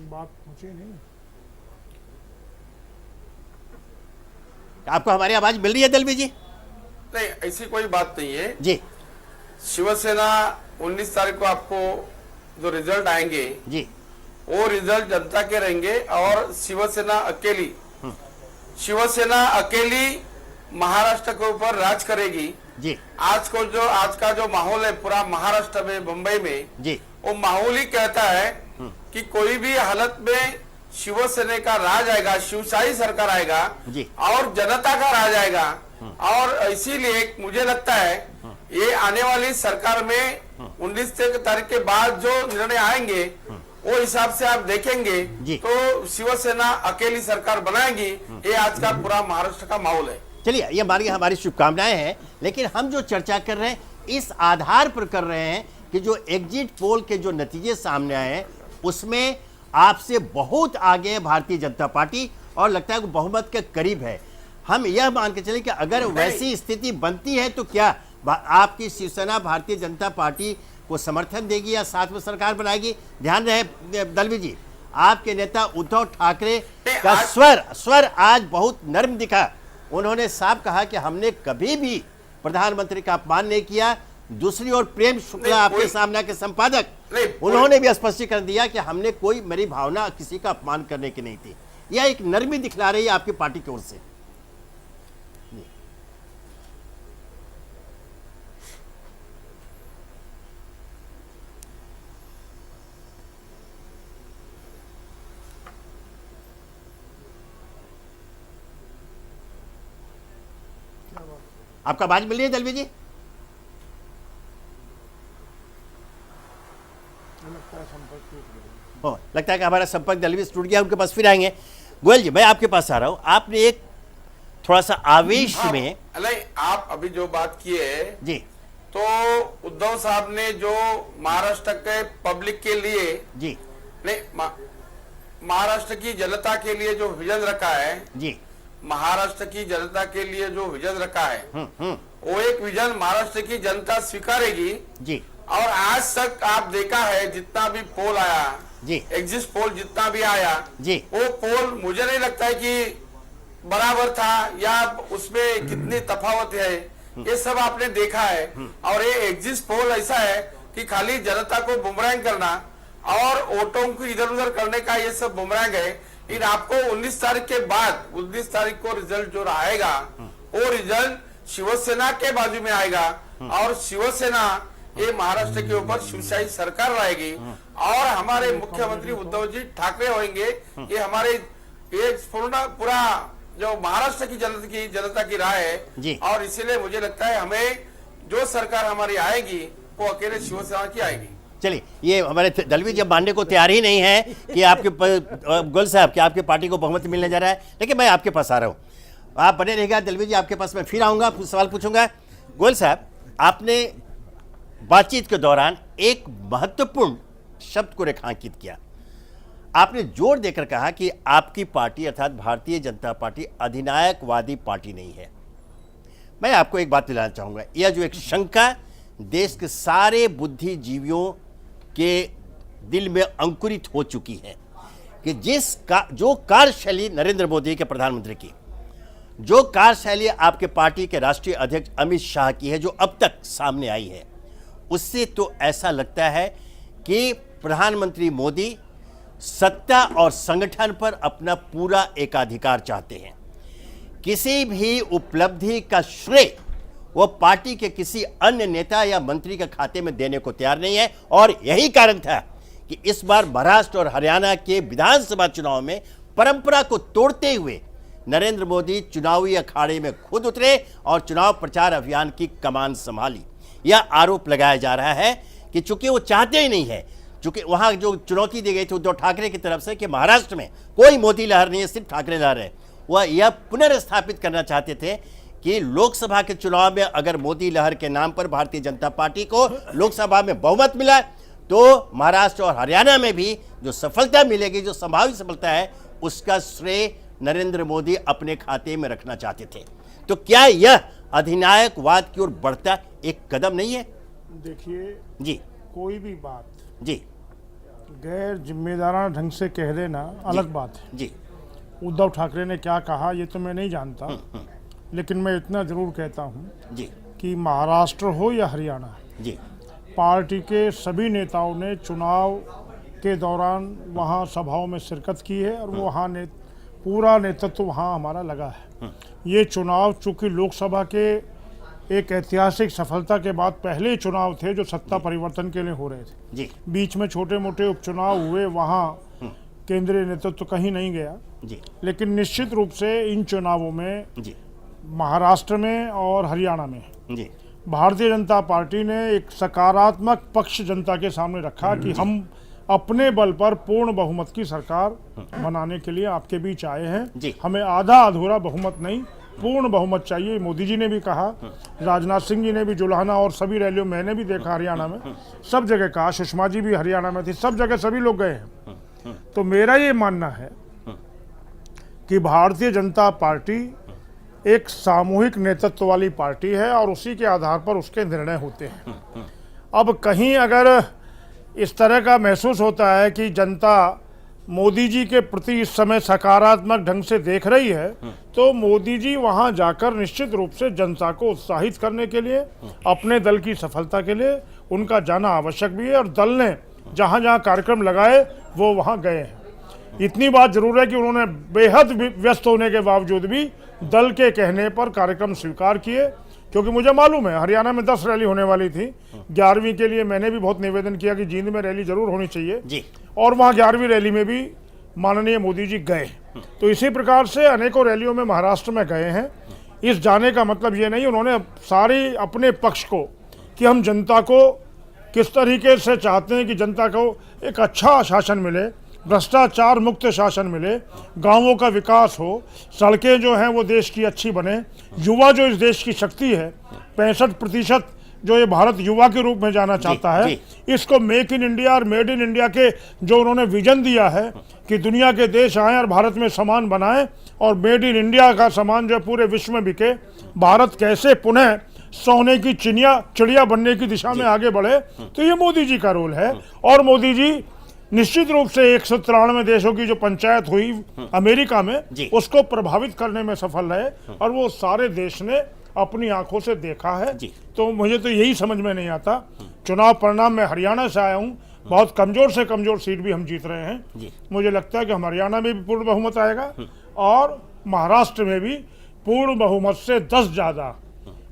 बात मुझे नहीं। आपको हमारी आवाज मिल रही है दलवी जी? नहीं, ऐसी कोई बात नहीं है। जी शिवसेना 19 तारीख को आपको जो रिजल्ट आएंगे जी वो रिजल्ट जनता के रहेंगे और शिवसेना अकेली महाराष्ट्र के ऊपर राज करेगी। जी आज का जो माहौल है पूरा महाराष्ट्र में, मुंबई में, जी वो माहौल ही कहता है कि कोई भी हालत में शिवसेना का राज आएगा, शिवशाही सरकार आएगा जी। और जनता का राज आएगा। और इसीलिए मुझे लगता है ये आने वाली सरकार में 19 तारीख के बाद जो निर्णय आएंगे वो हिसाब से आप देखेंगे जी। तो शिवसेना अकेली सरकार बनाएगी। ये आज का पूरा महाराष्ट्र का माहौल है। चलिए, ये मानिए हमारी शुभकामनाएं हैं, लेकिन हम जो चर्चा कर रहे हैं इस आधार पर कर रहे हैं कि जो एग्जिट पोल के जो नतीजे सामने आए हैं उसमें आपसे बहुत आगे है भारतीय जनता पार्टी और लगता है वो बहुमत के करीब है। हम यह मान के चले कि अगर वैसी स्थिति बनती है तो क्या आपकी शिवसेना भारतीय जनता पार्टी को समर्थन देगी या साथ में सरकार बनाएगी? ध्यान रहे दलवी जी, आपके नेता उद्धव ठाकरे का स्वर आज बहुत नर्म दिखा। उन्होंने साफ कहा कि हमने कभी भी प्रधानमंत्री का अपमान नहीं किया। दूसरी ओर प्रेम शुक्ला आपके सामने के संपादक, उन्होंने भी स्पष्टीकरण दिया कि हमने कोई मेरी भावना किसी का अपमान करने की नहीं थी। यह एक नरमी दिखला रही है आपकी पार्टी की ओर से। आपका आवाज मिल रही है दलवी जी? लगता है कि हमारा संपर्क दलवी से टूट गया, उनके पास फिर आएंगे। गोयल जी, मैं आपके पास आ रहा हूं। आपने एक थोड़ा सा आवेश में आप अभी जो बात किए जी, तो उद्धव साहब ने जो महाराष्ट्र के पब्लिक के लिए जी नहीं महाराष्ट्र की जनता के लिए जो विजन रखा है जी, महाराष्ट्र की जनता के लिए जो विजन रखा है वो एक विजन महाराष्ट्र की जनता स्वीकारेगी जी। और आज तक आप देखा है जितना भी पोल आया जी, एग्जिट पोल जितना भी आया जी, वो पोल मुझे नहीं लगता है कि बराबर था या उसमें कितनी तफावत है। ये सब आपने देखा है। और ये एग्जिट पोल ऐसा है कि खाली जनता को बुमरांग करना और वोटों को इधर उधर करने का ये सब बुमरांग है। इन आपको 19 तारीख के बाद 19 तारीख को रिजल्ट जो आएगा वो रिजल्ट शिवसेना के बाजू में आएगा और शिवसेना ये महाराष्ट्र के ऊपर शिवशाही सरकार लाएगी और हमारे मुख्यमंत्री उद्धव जी ठाकरे होंगे। ये हमारे ये पूरा जो महाराष्ट्र की जनता की राय है और इसीलिए मुझे लगता है हमें जो सरकार हमारी आएगी वो अकेले शिवसेना की आएगी। चलिए, ये हमारे दलवी जब मानने को तैयार ही नहीं है कि आपके गोयल साहब कि आपकी पार्टी को बहुमत मिलने जा रहा है, लेकिन मैं आपके पास आ रहा हूँ। आप बने रहेगा दलवी जी, आपके पास मैं फिर आऊँगा, सवाल पूछूंगा। गोयल साहब, आपने बातचीत के दौरान एक महत्वपूर्ण शब्द को रेखांकित किया। आपने जोर देकर कहा कि आपकी पार्टी अर्थात भारतीय जनता पार्टी अधिनायकवादी पार्टी नहीं है। मैं आपको एक बात दिलाना चाहूँगा, यह जो एक शंका देश के सारे बुद्धिजीवियों के दिल में अंकुरित हो चुकी है कि जो कार्यशैली नरेंद्र मोदी के प्रधानमंत्री की, जो कार्यशैली आपके पार्टी के राष्ट्रीय अध्यक्ष अमित शाह की है, जो अब तक सामने आई है, उससे तो ऐसा लगता है कि प्रधानमंत्री मोदी सत्ता और संगठन पर अपना पूरा एकाधिकार चाहते हैं। किसी भी उपलब्धि का श्रेय वो पार्टी के किसी अन्य नेता या मंत्री के खाते में देने को तैयार नहीं है। और यही कारण था कि इस बार महाराष्ट्र और हरियाणा के विधानसभा चुनाव में परंपरा को तोड़ते हुए नरेंद्र मोदी चुनावी अखाड़े में खुद उतरे और चुनाव प्रचार अभियान की कमान संभाली। यह आरोप लगाया जा रहा है कि चूंकि वो चाहते ही नहीं है, चूंकि वहां जो चुनौती दी गई थी उद्धव ठाकरे की तरफ से कि महाराष्ट्र में कोई मोदी लहर नहीं है, सिर्फ ठाकरे लहर है, वह यह पुनर्स्थापित करना चाहते थे कि लोकसभा के चुनाव में अगर मोदी लहर के नाम पर भारतीय जनता पार्टी को लोकसभा में बहुमत मिला तो महाराष्ट्र और हरियाणा में भी जो सफलता मिलेगी, जो संभावित सफलता है, उसका श्रेय नरेंद्र मोदी अपने खाते में रखना चाहते थे। तो क्या यह अधिनायकवाद की ओर बढ़ता एक कदम नहीं है? देखिए जी कोई भी बात जी गैर जिम्मेदाराना ढंग से कह देना अलग बात है। जी उद्धव ठाकरे ने क्या कहा ये तो मैं नहीं जानता, लेकिन मैं इतना जरूर कहता हूँ जी कि महाराष्ट्र हो या हरियाणा, जी पार्टी के सभी नेताओं ने चुनाव के दौरान वहाँ सभाओं में शिरकत की है और वो वहाँ पूरा नेतृत्व वहाँ हमारा लगा है। ये चुनाव चूँकि लोकसभा के एक ऐतिहासिक सफलता के बाद पहले चुनाव थे जो सत्ता परिवर्तन के लिए हो रहे थे। जी बीच में छोटे मोटे उपचुनाव हुए, वहाँ केंद्रीय नेतृत्व कहीं नहीं गया, जी लेकिन निश्चित रूप से इन चुनावों में जी महाराष्ट्र में और हरियाणा में जी भारतीय जनता पार्टी ने एक सकारात्मक पक्ष जनता के सामने रखा कि हम अपने बल पर पूर्ण बहुमत की सरकार बनाने के लिए आपके बीच आए हैं। हमें आधा अधूरा बहुमत नहीं, पूर्ण बहुमत चाहिए। मोदी जी ने भी कहा, राजनाथ सिंह जी ने भी जुलाना और सभी रैलियों मैंने भी देखा हरियाणा में, सब जगह कहा, सुषमा जी भी हरियाणा में थी, सब जगह सभी लोग गए हैं। तो मेरा ये मानना है कि भारतीय जनता पार्टी एक सामूहिक नेतृत्व वाली पार्टी है और उसी के आधार पर उसके निर्णय होते हैं। अब कहीं अगर इस तरह का महसूस होता है कि जनता मोदी जी के प्रति इस समय सकारात्मक ढंग से देख रही है, तो मोदी जी वहां जाकर निश्चित रूप से जनता को उत्साहित करने के लिए, अपने दल की सफलता के लिए उनका जाना आवश्यक भी है और दल ने जहां जहां कार्यक्रम लगाए वो वहां गए हैं। इतनी बात जरूर है कि उन्होंने बेहद व्यस्त होने के बावजूद भी दल के कहने पर कार्यक्रम स्वीकार किए, क्योंकि मुझे मालूम है हरियाणा में 10 रैली होने वाली थी। 11वीं के लिए मैंने भी बहुत निवेदन किया कि जींद में रैली जरूर होनी चाहिए जी। और वहाँ 11वीं रैली में भी माननीय मोदी जी गए। तो इसी प्रकार से अनेकों रैलियों में महाराष्ट्र में गए हैं। इस जाने का मतलब ये नहीं, उन्होंने सारी अपने पक्ष को कि हम जनता को किस तरीके से चाहते हैं कि जनता को एक अच्छा शासन मिले, भ्रष्टाचार मुक्त शासन मिले, गांवों का विकास हो, सड़कें जो हैं वो देश की अच्छी बने, युवा जो इस देश की शक्ति है, 65% जो ये भारत युवा के रूप में जाना चाहता है, इसको मेक इन इंडिया और मेड इन इंडिया के जो उन्होंने विजन दिया है कि दुनिया के देश आए और भारत में सामान बनाएं और मेड इन इंडिया का सामान जो पूरे विश्व में बिके, भारत कैसे पुनः सोने की चिड़िया बनने की दिशा में आगे बढ़े, तो ये मोदी जी का रोल है। और मोदी जी निश्चित रूप से 193 देशों की जो पंचायत हुई अमेरिका में, उसको प्रभावित करने में सफल रहे और वो सारे देश ने अपनी आंखों से देखा है। तो मुझे तो यही समझ में नहीं आता। चुनाव परिणाम में हरियाणा से आया हूँ, बहुत कमजोर से कमजोर सीट भी हम जीत रहे हैं। मुझे लगता है कि हम हरियाणा में भी पूर्ण बहुमत आएगा और महाराष्ट्र में भी पूर्ण बहुमत से 10 ज्यादा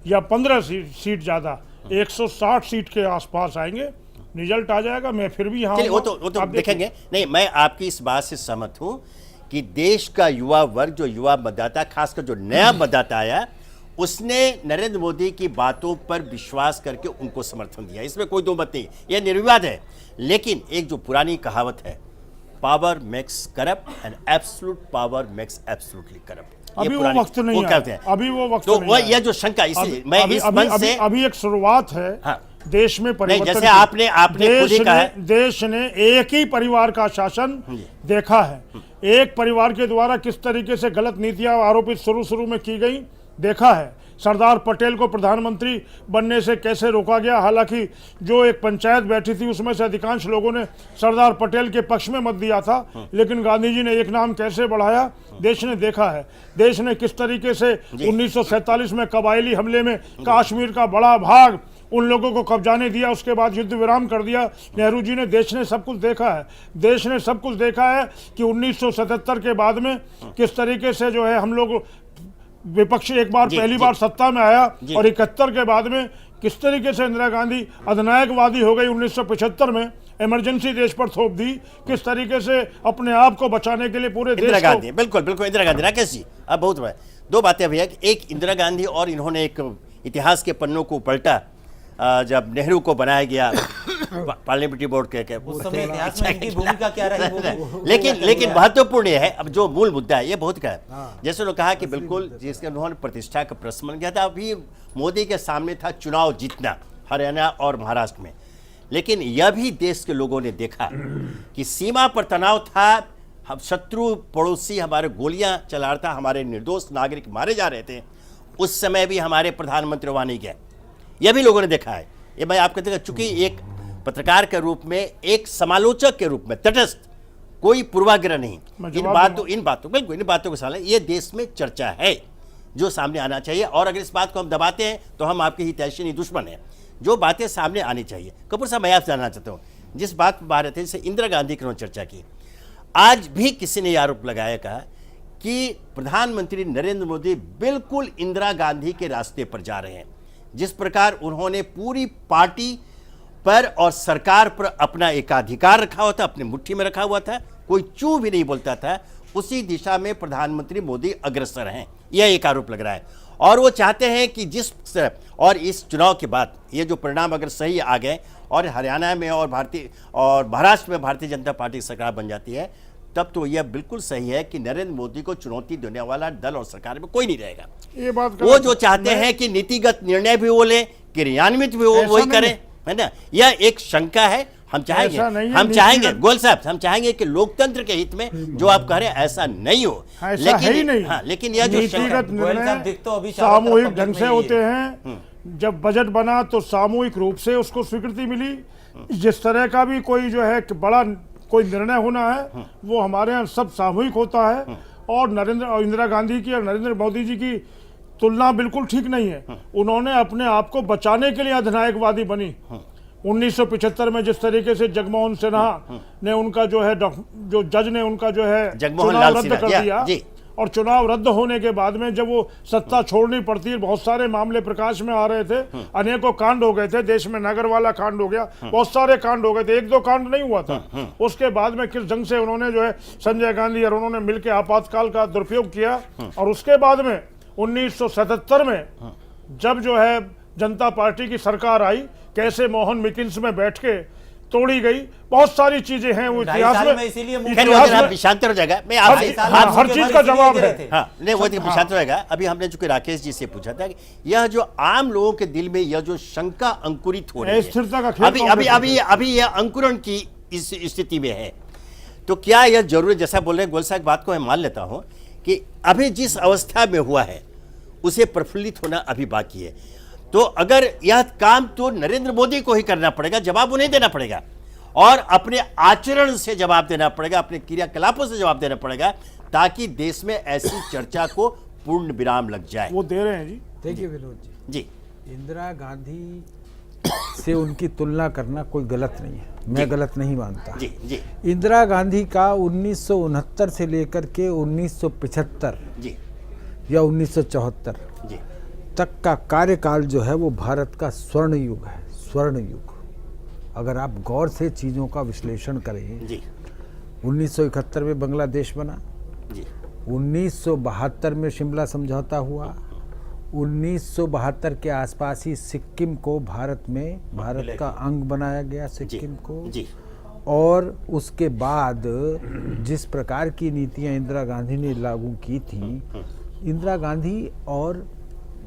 या 15 सीट ज्यादा 160 सीट के आसपास आएंगे। रिजल्ट आ जाएगा, मैं फिर भी यहाँ वो तो देखेंगे। नहीं, मैं आपकी इस बात से सहमत हूं कि देश का युवा वर्ग, जो युवा मतदाता, खासकर जो नया मतदाता आया, उसने नरेंद्र मोदी की बातों पर विश्वास करके उनको समर्थन दिया, इसमें कोई दो मत नहीं, यह निर्विवाद है। लेकिन एक जो पुरानी कहावत है, power makes corrupt and absolute power makes absolutely corrupt, अभी वो वक्त नहीं है, अभी वो वक्त तो नहीं, यह जो शंका, इसलिए मैं इस मन से अभी एक शुरुआत है। हाँ, देश में परिवर्तन, जैसे आपने खुद ही कहा है, देश ने एक ही परिवार का शासन देखा है। एक परिवार के द्वारा किस तरीके से गलत नीतियां आरोपित शुरू में की गई देखा है। सरदार पटेल को प्रधानमंत्री बनने से कैसे रोका गया, हालांकि जो एक पंचायत बैठी थी उसमें से अधिकांश लोगों ने सरदार पटेल के पक्ष में मत दिया था, लेकिन गांधी जी ने एक नाम कैसे बढ़ाया देश ने देखा है। देश ने किस तरीके से 1947 में कबायली हमले में कश्मीर का बड़ा भाग उन लोगों को कब्जाने दिया, उसके बाद युद्ध विराम कर दिया नेहरू जी ने। देश ने सब कुछ देखा है। देश ने सब कुछ देखा है कि 1977 के बाद में किस तरीके से जो है हम लोग विपक्ष एक बार पहली बार सत्ता में आया और 71 के बाद में किस तरीके से इंदिरा गांधी अधिनायकवादी हो गई। 1975 में इमरजेंसी देश पर थोप दी, किस तरीके से अपने आप को बचाने के लिए पूरे देश इंदिरा गांधी, बिल्कुल बिल्कुल इंदिरा गांधी। राकेश जी, अब बहुत दो बातें भैया, एक इंदिरा गांधी और इन्होंने एक इतिहास के पन्नों को पलटा, जब नेहरू को बनाया गया पार्लियामेंट्री बोर्ड के उस समय इतिहास में इनकी भूमिका क्या रही वो लेकिन महत्वपूर्ण ये है, अब जो मूल मुद्दा है ये बहुत का है। जैसे उन्होंने कहा कि बिल्कुल जिसके उन्होंने प्रतिष्ठा का प्रश्न बन गया था, अभी मोदी के सामने था चुनाव जीतना हरियाणा और महाराष्ट्र में, लेकिन यह भी देश के लोगों ने देखा कि सीमा पर तनाव था, हम शत्रु पड़ोसी हमारे गोलियां चला रहा था, हमारे निर्दोष नागरिक मारे जा रहे थे, उस समय भी हमारे प्रधानमंत्री वहां नहीं गए, यह भी लोगों ने देखा है। ये मैं आपको देखा, चूंकि एक पत्रकार के रूप में, एक समालोचक के रूप में, तटस्थ, कोई पूर्वाग्रह नहीं, इन बातों के सामने ये देश में चर्चा है जो सामने आना चाहिए। और अगर इस बात को हम दबाते हैं तो हम आपके हितैषी नहीं, दुश्मन हैं। जो बातें सामने आनी चाहिए। कपूर साहब, मैं आपसे जानना चाहता हूँ, जिस बात पर बात थे, जैसे इंदिरा गांधी की उन्होंने चर्चा की, आज भी किसी ने आरोप लगाया कहा कि प्रधानमंत्री नरेंद्र मोदी बिल्कुल इंदिरा गांधी के रास्ते पर जा रहे हैं। जिस प्रकार उन्होंने पूरी पार्टी पर और सरकार पर अपना एकाधिकार रखा हुआ था, अपनी मुट्ठी में रखा हुआ था, कोई चू भी नहीं बोलता था, उसी दिशा में प्रधानमंत्री मोदी अग्रसर हैं, यह एक आरोप लग रहा है। और वो चाहते हैं कि जिस और इस चुनाव के बाद ये जो परिणाम अगर सही आ गए और हरियाणा में और महाराष्ट्र में भारतीय जनता पार्टी की सरकार बन जाती है, तब तो यह बिल्कुल सही है कि नरेंद्र मोदी को चुनौती देने वाला दल और सरकार में कोई नहीं रहेगा। ये बात वो जो चाहते हैं कि नीतिगत निर्णय भी वो ले, क्रियान्वित भी वो वही करें, है ना। यह एक शंका है। हम चाहेंगे गोयल साहब, हम चाहेंगे कि लोकतंत्र के हित में जो आप कह रहे हैं ऐसा नहीं हो, लेकिन यह जो सामूहिक ढंग से होते हैं। जब बजट बना तो सामूहिक रूप से उसको स्वीकृति मिली। जिस तरह का भी कोई जो है बड़ा कोई निर्णय होना है वो हमारे यहाँ सब सामूहिक होता है। और इंदिरा गांधी की और नरेंद्र मोदी जी की तुलना बिल्कुल ठीक नहीं है। उन्होंने अपने आप को बचाने के लिए अधिनायकवादी बनी। 1975 में जिस तरीके से जगमोहन सिन्हा ने उनका जो है जो जज ने उनका जो है चुनाव रद्द कर दिया, और चुनाव रद्द होने के बाद में जब वो सत्ता छोड़नी पड़ती है, बहुत सारे मामले प्रकाश में आ रहे थे, अनेकों कांड हो गए थे देश में, नगर वाला कांड हो गया, बहुत सारे कांड हो गए थे, एक दो कांड नहीं हुआ था। उसके बाद में किस ढंग से उन्होंने जो है संजय गांधी और उन्होंने मिलकर आपातकाल का दुरुपयोग किया। और उसके बाद में 1977 में जब जो है जनता पार्टी की सरकार आई, कैसे मोहन मिकिन्स में बैठ के तोड़ी गई, बहुत सारी चीजें हैं वो इतिहास में, इसीलिए विषांतर हो जाएगा। मैं हर चीज का जवाब है। हाँ, नहीं वो विषांतर रहेगा। अभी हमने चूंकि राकेश जी से पूछा था कि यह जो आम लोगों के दिल में यह जो शंका अंकुरित हो रही है, स्थिरता का खेल अभी यह अंकुरण की इस स्थिति में है, तो क्या यह जरूरी, जैसा बोल रहे हैं गोयल साहब, बात को मैं मान लेता हूं कि अभी जिस अवस्था में हुआ है उसे प्रफुल्लित होना अभी बाकी है। तो अगर यह काम तो नरेंद्र मोदी को ही करना पड़ेगा, जवाब उन्हें देना पड़ेगा, और अपने आचरण से जवाब देना पड़ेगा, अपने क्रियाकलापों से जवाब देना पड़ेगा, ताकि देश में ऐसी चर्चा को पूर्ण विराम लग जाए। वो दे रहे हैं जी। देखिए विनोद जी, इंदिरा गांधी से उनकी तुलना करना कोई गलत नहीं है, मैं गलत नहीं मानता। जी। इंदिरा गांधी का 1969 से लेकर के 1975 जी या 1974 जी तक का कार्यकाल जो है वो भारत का स्वर्ण युग है, स्वर्ण युग। अगर आप गौर से चीज़ों का विश्लेषण करें जी, 1971 में बांग्लादेश बना जी, 1972 में शिमला समझौता हुआ, 1972 के आसपास ही सिक्किम को भारत का अंग बनाया गया, सिक्किम को जी। और उसके बाद जिस प्रकार की नीतियां इंदिरा गांधी ने लागू की थी, इंदिरा गांधी और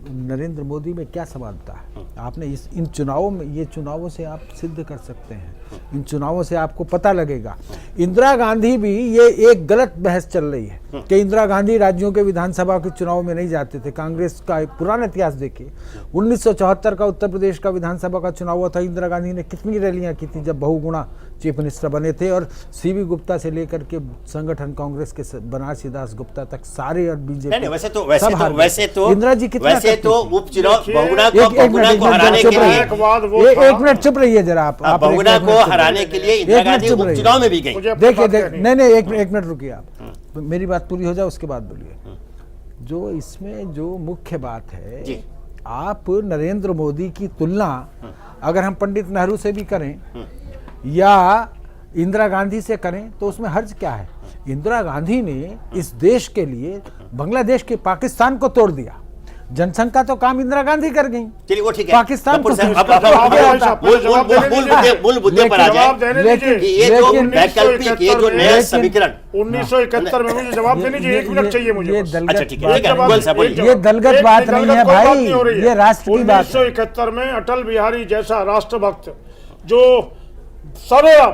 नरेंद्र मोदी में क्या समानता है? आपने इन चुनावों में, ये चुनावों से आप सिद्ध कर सकते हैं, इन चुनावों से आपको पता लगेगा। इंदिरा गांधी भी, ये एक गलत बहस चल रही है कि इंदिरा गांधी राज्यों के विधानसभा के चुनाव में नहीं जाते थे। कांग्रेस का एक पुराना इतिहास देखिए, 1974 का उत्तर प्रदेश का विधानसभा का चुनाव हुआ था, इंदिरा गांधी ने कितनी रैलियां की थी जब बहुगुणा चीफ मिनिस्टर बने थे, और सीवी गुप्ता से लेकर के संगठन कांग्रेस के बनारसी दास गुप्ता तक सारे, और बीजेपी वैसे तो इंदिरा जी कितना उपचुनाव बहुगुणा को हराने के लिए, एक मिनट चुप रहिए जरा आप बहुगुणा को हराने के लिए इंदिरा गांधी उपचुनाव में भी गई। देखिए नहीं एक मिनट रुकिए आप, मेरी बात पूरी हो जाए उसके बाद बोलिए। जो इसमें जो मुख्य बात है, आप नरेंद्र मोदी की तुलना अगर हम पंडित नेहरू से भी करें या इंदिरा गांधी से करें तो उसमें हर्ज क्या है? इंदिरा गांधी ने इस देश के लिए बांग्लादेश के पाकिस्तान को तोड़ दिया, जनसंख्या तो काम इंदिरा गांधी कर गई। चलिए वो ठीक है। पाकिस्तान कपूर को साहब, फिर अब मूल मुद्दे पर आ जाए कि ये जो वैकल्पिक, ये जो नया समीकरण 1971 में मुझे जवाब देने दीजिए, 1 मिनट चाहिए मुझे ये बस। दलगत अच्छा ठीक है, ठीक है, बोल साहब बोलिए। ये दलगत बात नहीं है भाई, ये राष्ट्र की बात है। 1971 में अटल बिहारी जैसा राष्ट्रभक्त जो सरेआम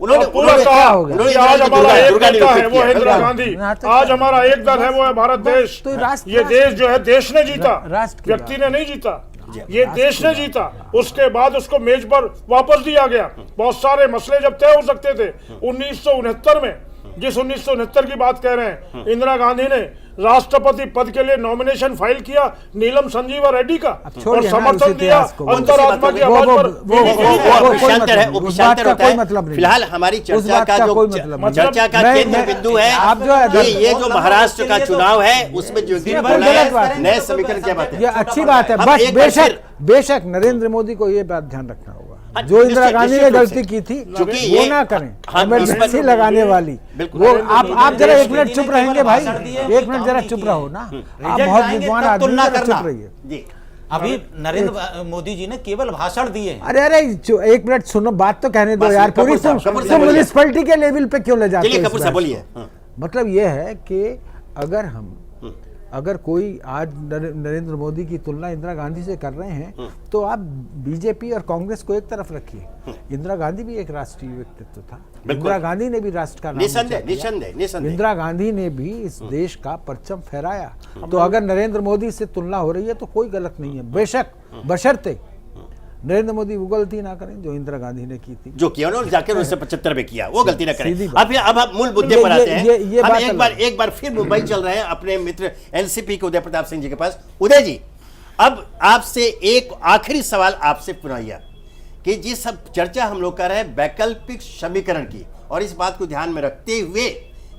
उन्होंने पूरा कहा उन्होंने कि आज हमारा एक दुर्गा नेता है निरूपित वो है किया। इंदिरा गांधी, आज हमारा एक दल है वो है भारत देश। तो राष्ट्र- ये देश जो है देश ने जीता, राष्ट्र की व्यक्ति ने नहीं जीता, ये देश ने जीता। उसके बाद उसको मेज पर वापस दिया गया। बहुत सारे मसले जब तय हो सकते थे 1969 में, जिस 1969 की बात कह रहे हैं, इंदिरा गांधी ने राष्ट्रपति पद के लिए नॉमिनेशन फाइल किया नीलम संजीवा रेड्डी का और छोड़िए ना उस समर्थन दिया इतिहास को। अंतरात्मा की आवाज पर। वो उपांतर है, उस उपांतर बात का होता कोई है। मतलब नहीं। फिलहाल हमारी उस चर्चा बात का का जो कोई मतलब नहीं। चर्चा का मैं- केंद्र मैं- बिंदु है आप जो है कि ये जो महाराष्ट्र का चुनाव है उसमें जो ये बोला गलत बात है है। नए समीकरण क्या बात है। ये अच्छी बात है, हम बस एक बार बेशक फिर- बेशक नरेंद्र मोदी को ये बात ध्यान रखना होगा, हाँ, जो इंदिरा निश्चित- गांधी ने निश्चित रूप गलती से। की थी चूंकि वो ये- ना करें, हम इमरजेंसी लगाने वाली। बिल्कुल। वो आप जरा 1 मिनट चुप मोदी ने रहेंगे केवल भाई, भाषण दिए, 1 मिनट जरा काम चुप नहीं रहो किए। ना, आप रिजल्ट बहुत आएंगे विद्वान तब आदमी तुलना हैं, जरा करना। चुप रहिए। जी अभी नरेंद्र मोदी जी ने केवल भाषण दिए हैं। अरे 1 मिनट सुनो, बात तो कहने दो बस, यार, कपूर पूरी साहब, तुम कपूर साहब बोलिए। म्युनिसिपैलिटी के लेवल पे क्यों ले जाते हो चलिए इस कपूर साहब बात बोलिए। को? मतलब ये है कि अगर कोई आज नरेंद्र मोदी की तुलना इंदिरा गांधी से कर रहे हैं तो आप बीजेपी और कांग्रेस को एक तरफ रखिए। इंदिरा गांधी भी एक राष्ट्रीय व्यक्तित्व था, इंदिरा गांधी ने भी राष्ट्र का नाम ऊंचा निसंदेह किया। निसंदेह निसंदेह इंदिरा गांधी ने भी इस देश का परचम फहराया। तो अगर नरेंद्र मोदी से तुलना हो रही है तो कोई गलत नहीं है, बेशक बशर्ते नरेंद्र मोदी वो गलती ना करें जो इंदिरा गांधी ने की थी। जो किया उन्होंने जाकर 1975 में किया, वो गलती ना सीधी करें। बात। अब हम मूल मुद्दे पर आते हैं। ये हम बात एक बार फिर मुंबई चल रहे हैं अपने मित्र एनसीपी के उदय प्रताप सिंह जी के पास। उदय जी, अब आपसे एक आखिरी सवाल आपसे पुनः कि जिस सब चर्चा हम लोग कर रहे हैं वैकल्पिक समीकरण की, और इस बात को ध्यान में रखते हुए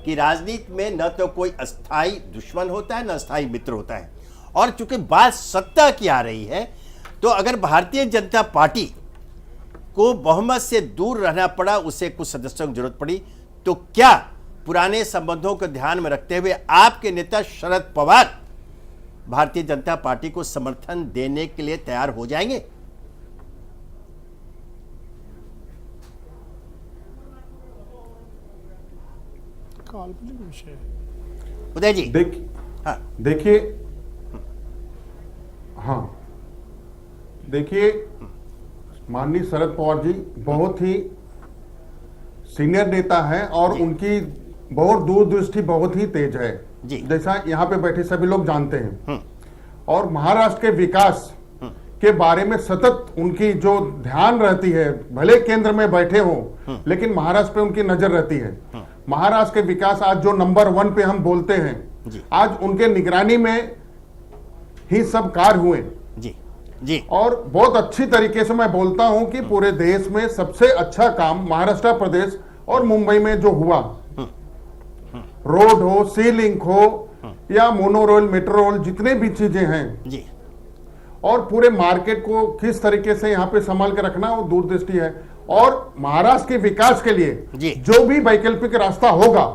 कि राजनीति में न तो कोई अस्थायी दुश्मन होता है न अस्थायी मित्र होता है, और चूंकि बात सत्ता की आ रही है तो अगर भारतीय जनता पार्टी को बहुमत से दूर रहना पड़ा, उसे कुछ सदस्यों की जरूरत पड़ी, तो क्या पुराने संबंधों को ध्यान में रखते हुए आपके नेता शरद पवार भारतीय जनता पार्टी को समर्थन देने के लिए तैयार हो जाएंगे? काल्पनिक विषय है। उदय जी। हाँ। देखिए हाँ देखिए माननीय शरद पवार जी बहुत ही सीनियर नेता हैं और उनकी बहुत दूरदृष्टि बहुत ही तेज है जी। जैसा यहाँ पे बैठे सभी लोग जानते हैं। और महाराष्ट्र के विकास के बारे में सतत उनकी जो ध्यान रहती है, भले केंद्र में बैठे हो लेकिन महाराष्ट्र पे उनकी नजर रहती है। महाराष्ट्र के विकास आज जो नंबर 1 पे हम बोलते हैं, आज उनके निगरानी में ही सब कार्य हुए जी जी। और बहुत अच्छी तरीके से मैं बोलता हूं कि पूरे देश में सबसे अच्छा काम महाराष्ट्र प्रदेश और मुंबई में जो हुआ, रोड हो, सी लिंक हो या मोनोरेल, मेट्रो रेल, जितने भी चीजें हैं जी, और पूरे मार्केट को किस तरीके से यहाँ पे संभाल के रखना, वो दूरदृष्टि है। और महाराष्ट्र के विकास के लिए जी। जो भी वैकल्पिक रास्ता होगा,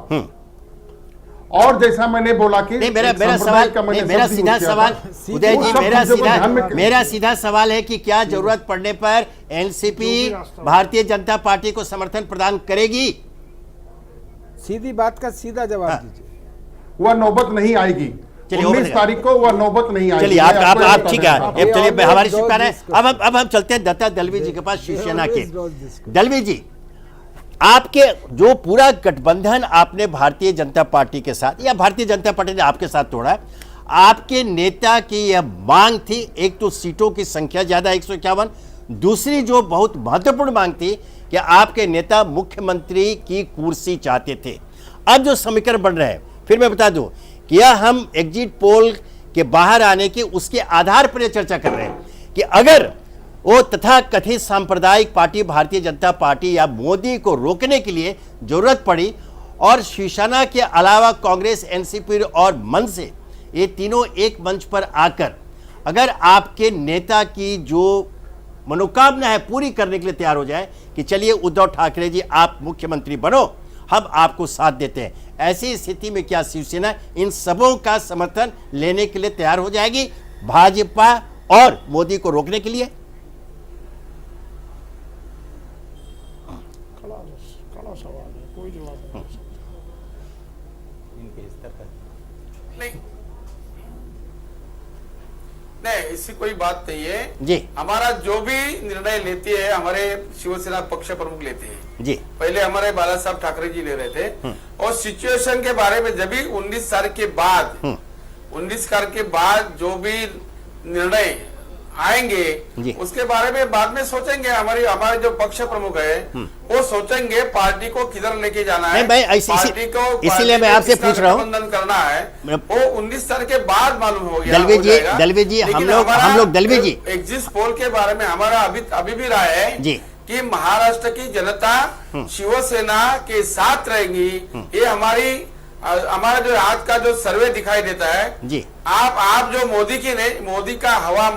और जैसा मैंने बोला कि नहीं, मेरा संप्रदाय सवाल का मैंने मेरा शब्द सीधा यूज किया सवाल था। उदय वो जी, सब चीजों को ध्यान में- मेरा सीधा सवाल है कि क्या जरूरत पड़ने पर एनसीपी भारतीय जनता पार्टी को समर्थन प्रदान करेगी? सीधी बात का सीधा जवाब दीजिए। वह नौबत नहीं आएगी। चलिए, 19 तारीख को वह नौबत नहीं आएगी। चलिए मैं आप आपको आप बता ठीक देता है, हूं। अब चलिए always हमारी dodge स्वीकार है। this अब हम चलते हैं दत्ता दलवी जी के पास, शिवसेना के। always dodge this question। Dalvi जी, आपके जो पूरा गठबंधन आपने भारतीय जनता पार्टी के साथ या भारतीय जनता पार्टी ने आपके साथ तोड़ा है, आपके नेता की यह मांग थी, एक तो सीटों की संख्या ज्यादा 151, दूसरी जो बहुत महत्वपूर्ण मांग थी कि आपके नेता मुख्यमंत्री की कुर्सी चाहते थे। अब जो समीकरण बन रहे हैं, फिर मैं बता दूं कि यह हम एग्जिट पोल के बाहर आने के उसके आधार पर यह चर्चा कर रहे हैं कि अगर वो तथा कथित सांप्रदायिक पार्टी भारतीय जनता पार्टी या मोदी को रोकने के लिए जरूरत पड़ी और शिवसेना के अलावा कांग्रेस, एनसीपी और मन से ये तीनों एक मंच पर आकर अगर आपके नेता की जो मनोकामना है पूरी करने के लिए तैयार हो जाए कि चलिए उद्धव ठाकरे जी आप मुख्यमंत्री बनो, हम आपको साथ देते हैं, ऐसी स्थिति में क्या शिवसेना इन सबों का समर्थन लेने के लिए तैयार हो जाएगी? भाजपा और मोदी को रोकने के लिए? कड़ा सवाल है, कोई जवाब नहीं। इनके स्तर पर नहीं नहीं, ऐसी कोई बात नहीं है जी हमारा जो भी निर्णय लेती है हमारे शिवसेना पक्ष प्रमुख लेते हैं। जी पहले हमारे बाला साहब ठाकरे जी ले रहे थे और सिचुएशन के बारे में जब भी 19 तारीख के बाद 19 तारीख के बाद जो भी निर्णय आएंगे जी। उसके बारे में बाद में सोचेंगे। हमारे जो पक्ष प्रमुख है वो सोचेंगे पार्टी को किधर लेके जाना है। नहीं भाई, इसीलिए मैं आपसे पूछ रहा हूँ, गठबंधन करना है वो 19 तारीख के बाद मालूम हो गया। दलवी जी हम लोग दलवी जी एग्जिट पोल के बारे में हमारा अभी भी राय है जी कि महाराष्ट्र की जनता शिवसेना के साथ रहेगी। ये हमारा जो आज का जो सर्वे दिखाई देता है जी आप जो मोदी का हवा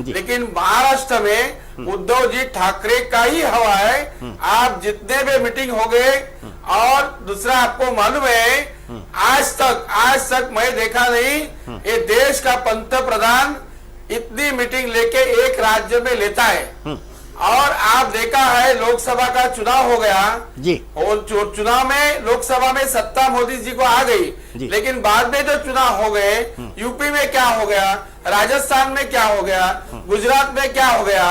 लेकिन महाराष्ट्र में उद्धव जी ठाकरे का ही हवा है। आप जितने भी मीटिंग हो गए और दूसरा आपको मालूम है आज तक मैं देखा नहीं ये देश का पंत प्रधान इतनी मीटिंग लेके एक राज्य में लेता है। और आप देखा है लोकसभा का चुनाव हो गया जी और चुनाव में लोकसभा में सत्ता मोदी जी को आ गई लेकिन बाद में जो चुनाव हो गए यूपी में क्या हो गया, राजस्थान में क्या हो गया, गुजरात में क्या हो गया।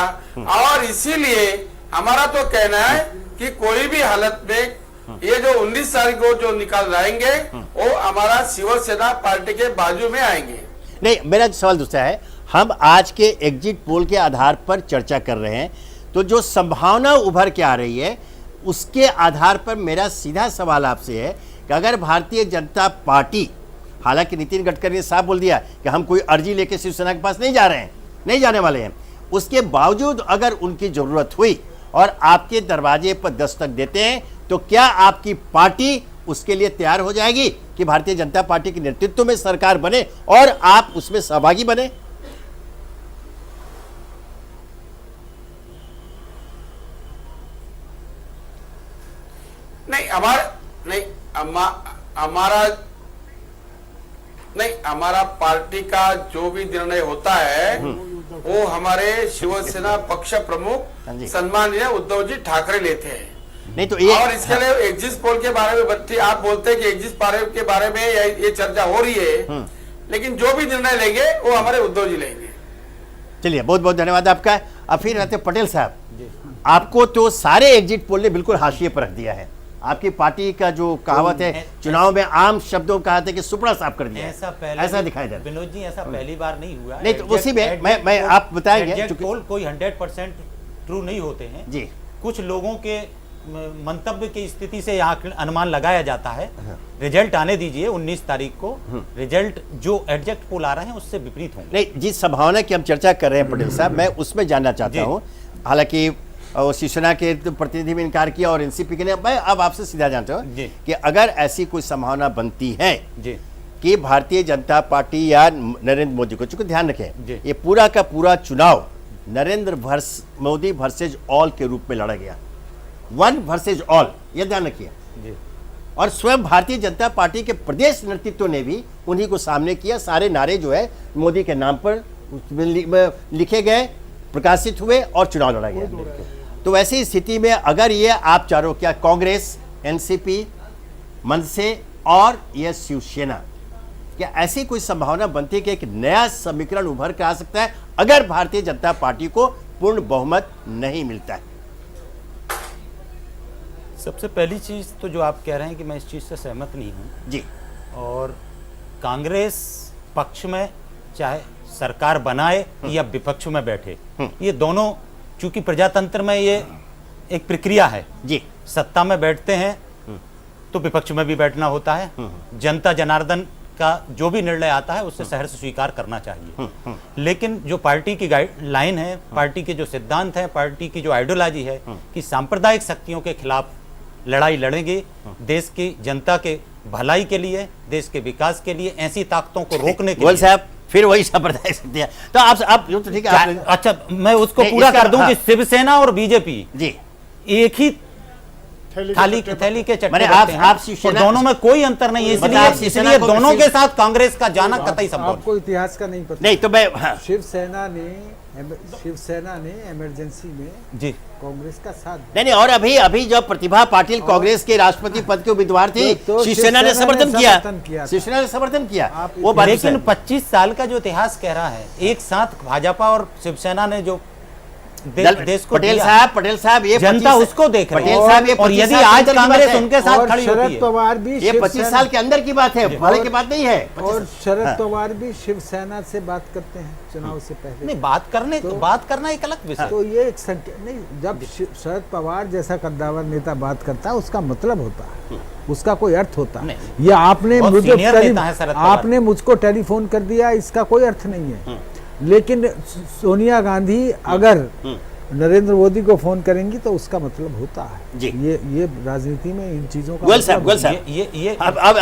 और इसीलिए हमारा तो कहना है कि कोई भी हालत में ये जो 19 तारीख को जो निकाल लाएंगे वो हमारा शिवसेना पार्टी के बाजू में आएंगे। नहीं, मेरा सवाल दूसरा है, हम आज के एग्जिट पोल के आधार पर चर्चा कर रहे हैं, तो जो संभावना उभर के आ रही है उसके आधार पर मेरा सीधा सवाल आपसे है कि अगर भारतीय जनता पार्टी, हालांकि नितिन गडकरी ने साफ बोल दिया कि हम कोई अर्जी लेके शिवसेना के पास नहीं जा रहे हैं, नहीं जाने वाले हैं, उसके बावजूद अगर उनकी जरूरत हुई और आपके दरवाजे पर दस्तक देते हैं तो क्या आपकी पार्टी उसके लिए तैयार हो जाएगी कि भारतीय जनता पार्टी के नेतृत्व में सरकार बने और आप उसमें सहभागी बने? हमारा पार्टी का जो भी निर्णय होता है वो हमारे शिवसेना पक्ष प्रमुख सम्माननीय उद्धव जी ठाकरे लेते हैं। नहीं तो ये और इसके लिए एग्जिट पोल के बारे में आप बोलते हैं कि एग्जिट पोल के बारे में ये चर्चा हो रही है लेकिन जो भी निर्णय लेंगे वो हमारे उद्धव जी लेंगे। चलिए, बहुत बहुत धन्यवाद आपका। अब फिर रहते पटेल साहब, आपको तो सारे एग्जिट पोल ने बिल्कुल हाशिए पर रख दिया है। आपकी पार्टी का जो कहावत है चुनाव में आम शब्दों का कहा था कि सुपड़ा साफ कर दिया, ऐसा दिखाई दे रहा है। विनोद जी ऐसा पहली बार नहीं हुआ नहीं तो उसी में मैं आप बताएंगे पोल कोई 100% ट्रू नहीं होते हैं जी। कुछ लोगों के मंतव्य की स्थिति से यहाँ अनुमान लगाया जाता है। रिजल्ट आने दीजिए 19 तारीख को, रिजल्ट जो एग्जिट पोल आ रहे हैं उससे विपरीत होंगे। नहीं, जिस संभावना की हम चर्चा कर रहे हैं पटेल साहब, मैं उसमें जानना चाहता हूँ। हालांकि शिवसेना के प्रतिनिधि में इनकार किया और एनसीपी के ने, मैं अब आपसे सीधा जानता हूँ कि अगर ऐसी कोई संभावना बनती है कि भारतीय जनता पार्टी या नरेंद्र मोदी को, चूंकि ध्यान रखें ये पूरा का पूरा चुनाव नरेंद्र मोदी वर्सेज ऑल के रूप में लड़ा गया, 1 वर्सेज ऑल, ये ध्यान रखिए। और स्वयं भारतीय जनता पार्टी के प्रदेश नेतृत्व ने भी उन्हीं को सामने किया। सारे नारे जो है मोदी के नाम पर लिखे गए, प्रकाशित हुए और चुनाव लड़ा गया। तो वैसी स्थिति में अगर ये आप चारों, क्या कांग्रेस, एनसीपी, मनसे और ये शिवसेना, क्या ऐसी कोई संभावना बनती है कि एक नया समीकरण उभर कर आ सकता है अगर भारतीय जनता पार्टी को पूर्ण बहुमत नहीं मिलता है? सबसे पहली चीज तो जो आप कह रहे हैं कि मैं इस चीज से सहमत नहीं हूं जी। और कांग्रेस पक्ष में चाहे सरकार बनाए या विपक्ष में बैठे, ये दोनों, चूंकि प्रजातंत्र में ये एक प्रक्रिया है जी, सत्ता में बैठते हैं तो विपक्ष में भी बैठना होता है। जनता जनार्दन का जो भी निर्णय आता है उससे सहर्ष स्वीकार करना चाहिए। लेकिन जो पार्टी की गाइडलाइन है, पार्टी के जो सिद्धांत है, पार्टी की जो आइडियोलॉजी है कि सांप्रदायिक शक्तियों के खिलाफ लड़ाई लड़ेंगे, देश की जनता के भलाई के लिए, देश के विकास के लिए, ऐसी ताकतों को रोकने के लिए। साहब फिर वही सांप्रदायिक शक्तियां, तो आप तो ठीक है। अच्छा, मैं उसको पूरा कर दूं कि शिवसेना और बीजेपी जी थैली के चट्टे मैंने रखते हैं। आप और शिवसेना दोनों में कोई अंतर नहीं है, मतलब आप इसलिए शिवसेना इसलिए को दोनों मिसिल- के साथ कांग्रेस का जाना कतई संभव नहीं। आपको इतिहास का नहीं पता। नहीं तो मैं हाँ, शिवसेना ने इमरजेंसी में जी कांग्रेस का साथ दिया। नहीं और अभी जब प्रतिभा पाटिल कांग्रेस के राष्ट्रपति पद के उम्मीदवार थी, तो शिवसेना ने समर्थन समर्थन किया, किया था। शिवसेना ने समर्थन किया। आप वो बात लेकिन सही। 25 साल का जो इतिहास कह रहा है, एक साथ भाजपा और शिवसेना ने जो देश को पटेल दिया, साहब ये जनता 25 उसको देख रही पटेल है। साहब ये और 25 यदि साल आज के अंदर की बात कांग्रेस है। उनके साथ और खड़ी होती शरद है, पवार भी ये 25 साल के अंदर की बात है, पहले की बात नहीं है। 25 और शरद पवार भी शिवसेना से बात करते हैं चुनाव से पहले। नहीं बात करना एक अलग विषय। तो ये एक संकेत नहीं, जब शरद पवार जैसा कद्दावर नेता बात करता है उसका मतलब होता है, उसका कोई अर्थ होता है। ये आपने बहुत मुझे सीनियर नेता है शरद पवार। आपने मुझको टेलीफोन कर दिया, इसका कोई अर्थ नहीं है। लेकिन सोनिया गांधी अगर नरेंद्र मोदी को फोन करेंगी तो उसका मतलब होता है। जी। ये राजनीति में इन चीजों का गोयल साहब मतलब गोयल होता है। साहब ये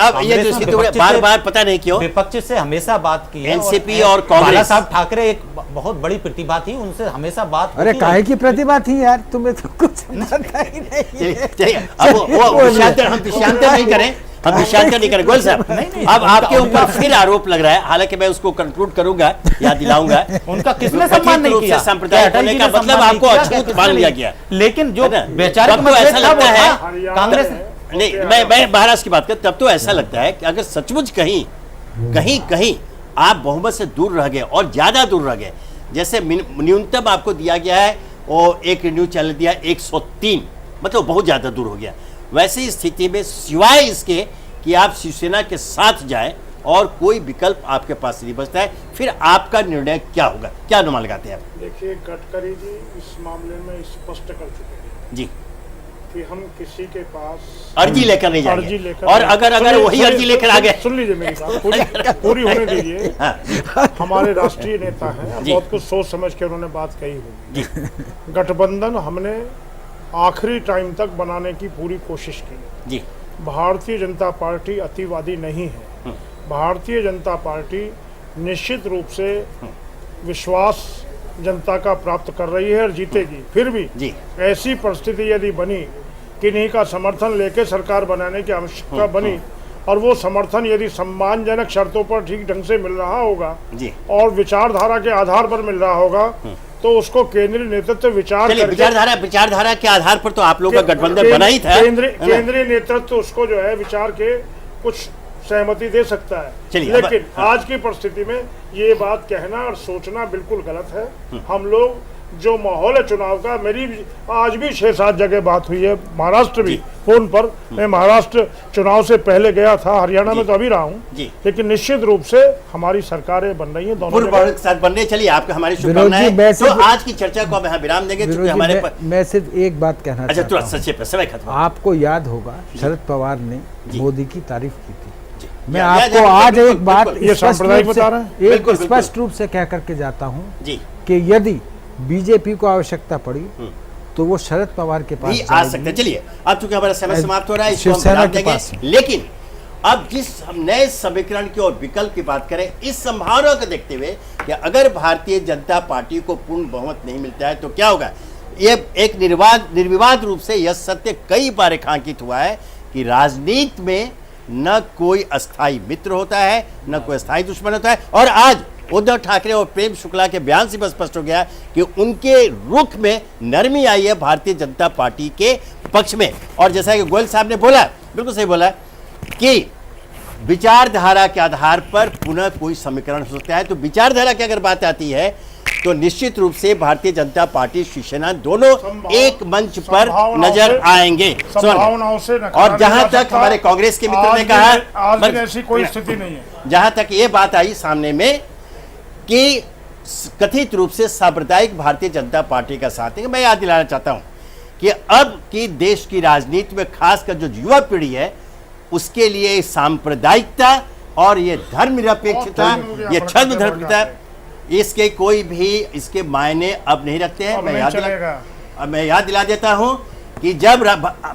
अब ये जो स्थिति बार पता नहीं क्यों विपक्ष से हमेशा बात की है। एनसीपी और कांग्रेस- बाला साहब ठाकरे एक बहुत बड़ी प्रतिभा थी, उनसे हमेशा बात अरे होती काहे रही। की प्रतिभा थी यार, तुम्हें तो कुछ पता ही नहीं है। चलिए, अब वो हम विषयांतर नहीं करें, हम विषयांतर नहीं करें। गोयल साहब अब आपके ऊपर फिर आरोप लग रहा है, हालांकि मैं उसको कंक्लूड करूंगा, याद दिलाऊंगा। उनका किसने कथित सम्मान नहीं रूप से किया? सांप्रदायिक अटल होने जी का ने मतलब सम्मान नहीं आपको किया, अछूत किसने मान लिया नहीं? गया। लेकिन जो है ना? वैचारिक तब तो मतभेद ऐसा था, वो लगता है था। कांग्रेस नहीं, मैं महाराष्ट्र की बात कर, तब तो ऐसा लगता है कि अगर सचमुच कहीं आप बहुमत से दूर रह गए और ज्यादा दूर रह गए, जैसे न्यूनतम आपको दिया गया है और एक न्यूज चैनल दिया 103, मतलब बहुत ज्यादा दूर हो गया। वैसी स्थिति में सिवाय इसके कि आप शिवसेना के साथ जाएं और कोई विकल्प आपके पास नहीं बचता है, फिर आपका निर्णय क्या होगा, क्या अनुमान लगाते हैं आप? देखिए, गडकरी जी इस मामले में स्पष्ट कर चुके हैं जी, कि हम किसी के पास अर्जी लेकर नहीं अर्जी जाएंगे, लेकर और नहीं- अगर सुनिए, वही सुनिए, अर्जी लेकर आ गए, सुन लीजिए मेरी बात, पूरी होने दीजिए। हाँ, हमारे राष्ट्रीय नेता हैं, जी। बहुत कुछ सोच समझ के उन्होंने बात कही होगी। जी गठबंधन हमने आखिरी टाइम तक बनाने की पूरी कोशिश की। जी भारतीय जनता पार्टी अतिवादी नहीं है। भारतीय जनता पार्टी निश्चित रूप से विश्वास जनता का प्राप्त कर रही है और जीतेगी। फिर भी जी ऐसी परिस्थिति यदि बनी कि इन्हीं का समर्थन लेके सरकार बनाने की आवश्यकता बनी, और वो समर्थन यदि सम्मानजनक शर्तों पर ठीक ढंग से मिल रहा होगा जी और विचारधारा के आधार पर मिल रहा होगा, तो उसको केंद्रीय नेतृत्व विचार चलिए, करके विचारधारा के आधार पर तो आप लोगों का गठबंधन बना ही था, है ना? केंद्रीय नेतृत्व उसको जो है विचार के कुछ सहमति दे सकता है। चलिए, अब- लेकिन आज की परिस्थिति में ये बात कहना और सोचना बिल्कुल गलत है। हम लोग जो माहौल है चुनाव का, मेरी आज भी 6-7 जगह बात हुई है, महाराष्ट्र भी फोन पर। मैं महाराष्ट्र चुनाव से पहले गया था, हरियाणा में तो अभी रहा हूँ। जी। लेकिन निश्चित रूप से हमारी सरकारें बन रही हैं दोनों पूर्व जगह। बहुमत के साथ बनने, चलिए आपका हमारी विनोद शुभकामनाएं। जी, मैं तो सिर्फ- आज की चर्चा को हम यहाँ विराम देंगे, क्योंकि विनोद जी, हमारे मैं सिर्फ एक बात कहना अच्छा चाहता तुरंत हूं। सच्चे पे समय खत्म। आपको याद होगा शरद पवार ने जी। मोदी की तारीफ की थी। मैं या- या- आपको या- आज बिल्कुल, एक बात बिल्कुल। ये स्पष्ट सांप्रदायिक रूप से- बता रहे हैं? एक बिल्कुल, बिल्कुल। स्पष्ट रूप से कह करके जाता हूं जी कि यदि बीजेपी को आवश्यकता पड़ी तो वो शरद पवार के पास भी आ जाएगी। सकते हैं। चलिए, अब चूंकि हमारा समय समाप्त हो रहा है, इसको हम शिवसेना विराम के देंगे। पास। लेकिन अब जिस हम नए समीकरण की और विकल्प की बात करें, इस संभावना को देखते हुए कि अगर भारतीय जनता पार्टी को पूर्ण बहुमत नहीं मिलता है तो क्या होगा, ये एक निर्विवाद रूप से यह सत्य कई बार रेखांकित हुआ है कि राजनीति में न कोई अस्थायी मित्र होता है, न कोई अस्थायी दुश्मन होता है। और आज उद्धव ठाकरे और प्रेम शुक्ला के बयान से बस स्पष्ट हो गया कि उनके रुख में नरमी आई है भारतीय जनता पार्टी के पक्ष में। और जैसा कि गोयल साहब ने बोला, बिल्कुल सही बोला, कि विचारधारा के आधार पर पुनः कोई समीकरण हो सकता है। तो विचारधारा की अगर बात आती है तो निश्चित रूप से भारतीय जनता पार्टी, शिवसेना दोनों एक मंच पर संभावनाओं नजर से- आएंगे। संभावनाओं से नकारा और जहां नहीं जा तक सकता। हमारे कांग्रेस के मित्र ने आज कहा, दिन- आज दिन ऐसी कोई स्थिति नहीं है। जहां तक ये बात आई सामने में कि कथित रूप से सांप्रदायिक भारतीय जनता पार्टी का साथ है, मैं याद दिलाना चाहता हूं कि अब की देश की राजनीति में खासकर जो युवा पीढ़ी है उसके लिए सांप्रदायिकता और ये धर्मनिरपेक्षता, ये क्षण धर्मता, इसके कोई भी इसके मायने अब नहीं रखते हैं। अब नहीं चलेगा। मैं याद दिला देता हूं कि जब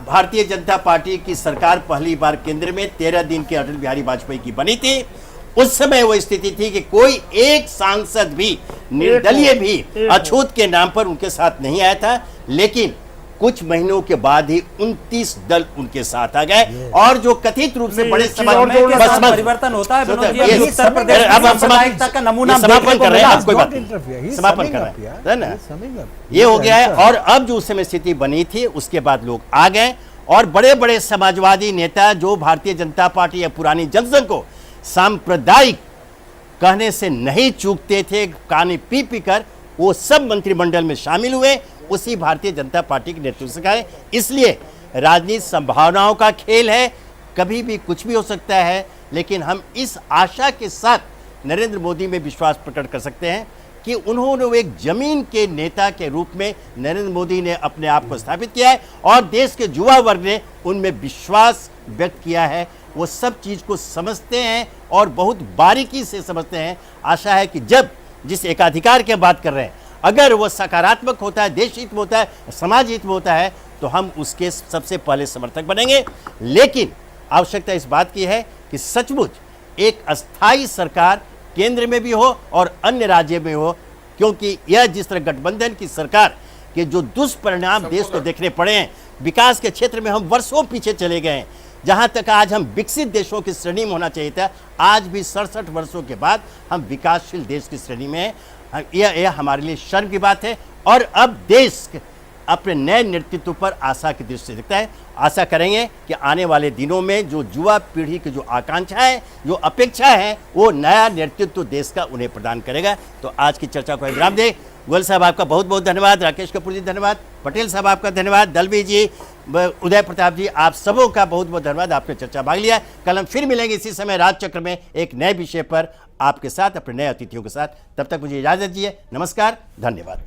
भारतीय जनता पार्टी की सरकार पहली बार केंद्र में 13 दिन के अटल बिहारी वाजपेयी की बनी थी, उस समय वो स्थिति थी कि कोई एक सांसद भी, निर्दलीय भी अछूत के नाम पर उनके साथ नहीं आया था। लेकिन कुछ महीनों के बाद ही 29 दल उनके साथ आ गए और जो कथित रूप से बड़े समय के साथ परिवर्तन होता है विनोद जी। अभी उत्तर प्रदेश में अब आप सांप्रदायिकता का नमूना समापन कर रहे हैं, आप कोई बात Don't नहीं, interfere. He's समापन summing कर up, रहे yeah. हैं, है ना? He's summing up. ये हो गया है। और अब जो उस समय स्थिति बनी थी उसके बाद लोग आ गए और बड़े बड़े समाजवादी नेता जो भारतीय जनता पार्टी या पुरानी जनसंघ को सांप्रदायिक कहने से नहीं चूकते थे, कहानी पी पी कर वो सब मंत्रिमंडल में शामिल हुए, उसी भारतीय जनता पार्टी के नेतृत्व से गए। इसलिए राजनीति संभावनाओं का खेल है, कभी भी कुछ भी हो सकता है, लेकिन हम इस आशा के साथ नरेंद्र मोदी में विश्वास प्रकट कर सकते हैं कि उन्होंने एक जमीन के नेता के रूप में नरेंद्र मोदी ने अपने आप को स्थापित किया है और देश के युवा वर्ग ने उनमें विश्वास व्यक्त किया है। वो सब चीज़ को समझते हैं और बहुत बारीकी से समझते हैं। आशा है कि जब जिस एकाधिकार की बात कर रहे हैं, अगर वो सकारात्मक होता है, देश हित में होता है, समाज हित में होता है, तो हम उसके सबसे पहले समर्थक बनेंगे। लेकिन आवश्यकता इस बात की है कि सचमुच एक अस्थायी सरकार केंद्र में भी हो और अन्य राज्य में हो, क्योंकि यह जिस तरह गठबंधन की सरकार के जो दुष्परिणाम देश को देखने पड़े हैं, विकास के क्षेत्र में हम वर्षों पीछे चले गए हैं। जहां तक आज हम विकसित देशों की श्रेणी में होना चाहिए था, आज भी 67 वर्षों के बाद हम विकासशील देश की श्रेणी में हैं। यह हमारे लिए शर्म की बात है और अब देश अपने नए नेतृत्व पर आशा की दृष्टि से दिखता है। आशा करेंगे कि आने वाले दिनों में जो युवा पीढ़ी की जो आकांक्षा है, जो अपेक्षा है, वो नया नेतृत्व देश का उन्हें प्रदान करेगा। तो आज की चर्चा को विराम दे। गोयल साहब आपका बहुत बहुत धन्यवाद, राकेश कपूर जी धन्यवाद, पटेल साहब आपका धन्यवाद, दलवी जी, उदय प्रताप जी, आप सबों का बहुत बहुत धन्यवाद, आपने चर्चा भाग लिया। कल हम फिर मिलेंगे इसी समय राजचक्र में एक नए विषय पर आपके साथ, अपने नए अतिथियों के साथ। तब तक मुझे इजाजत दीजिए। नमस्कार, धन्यवाद।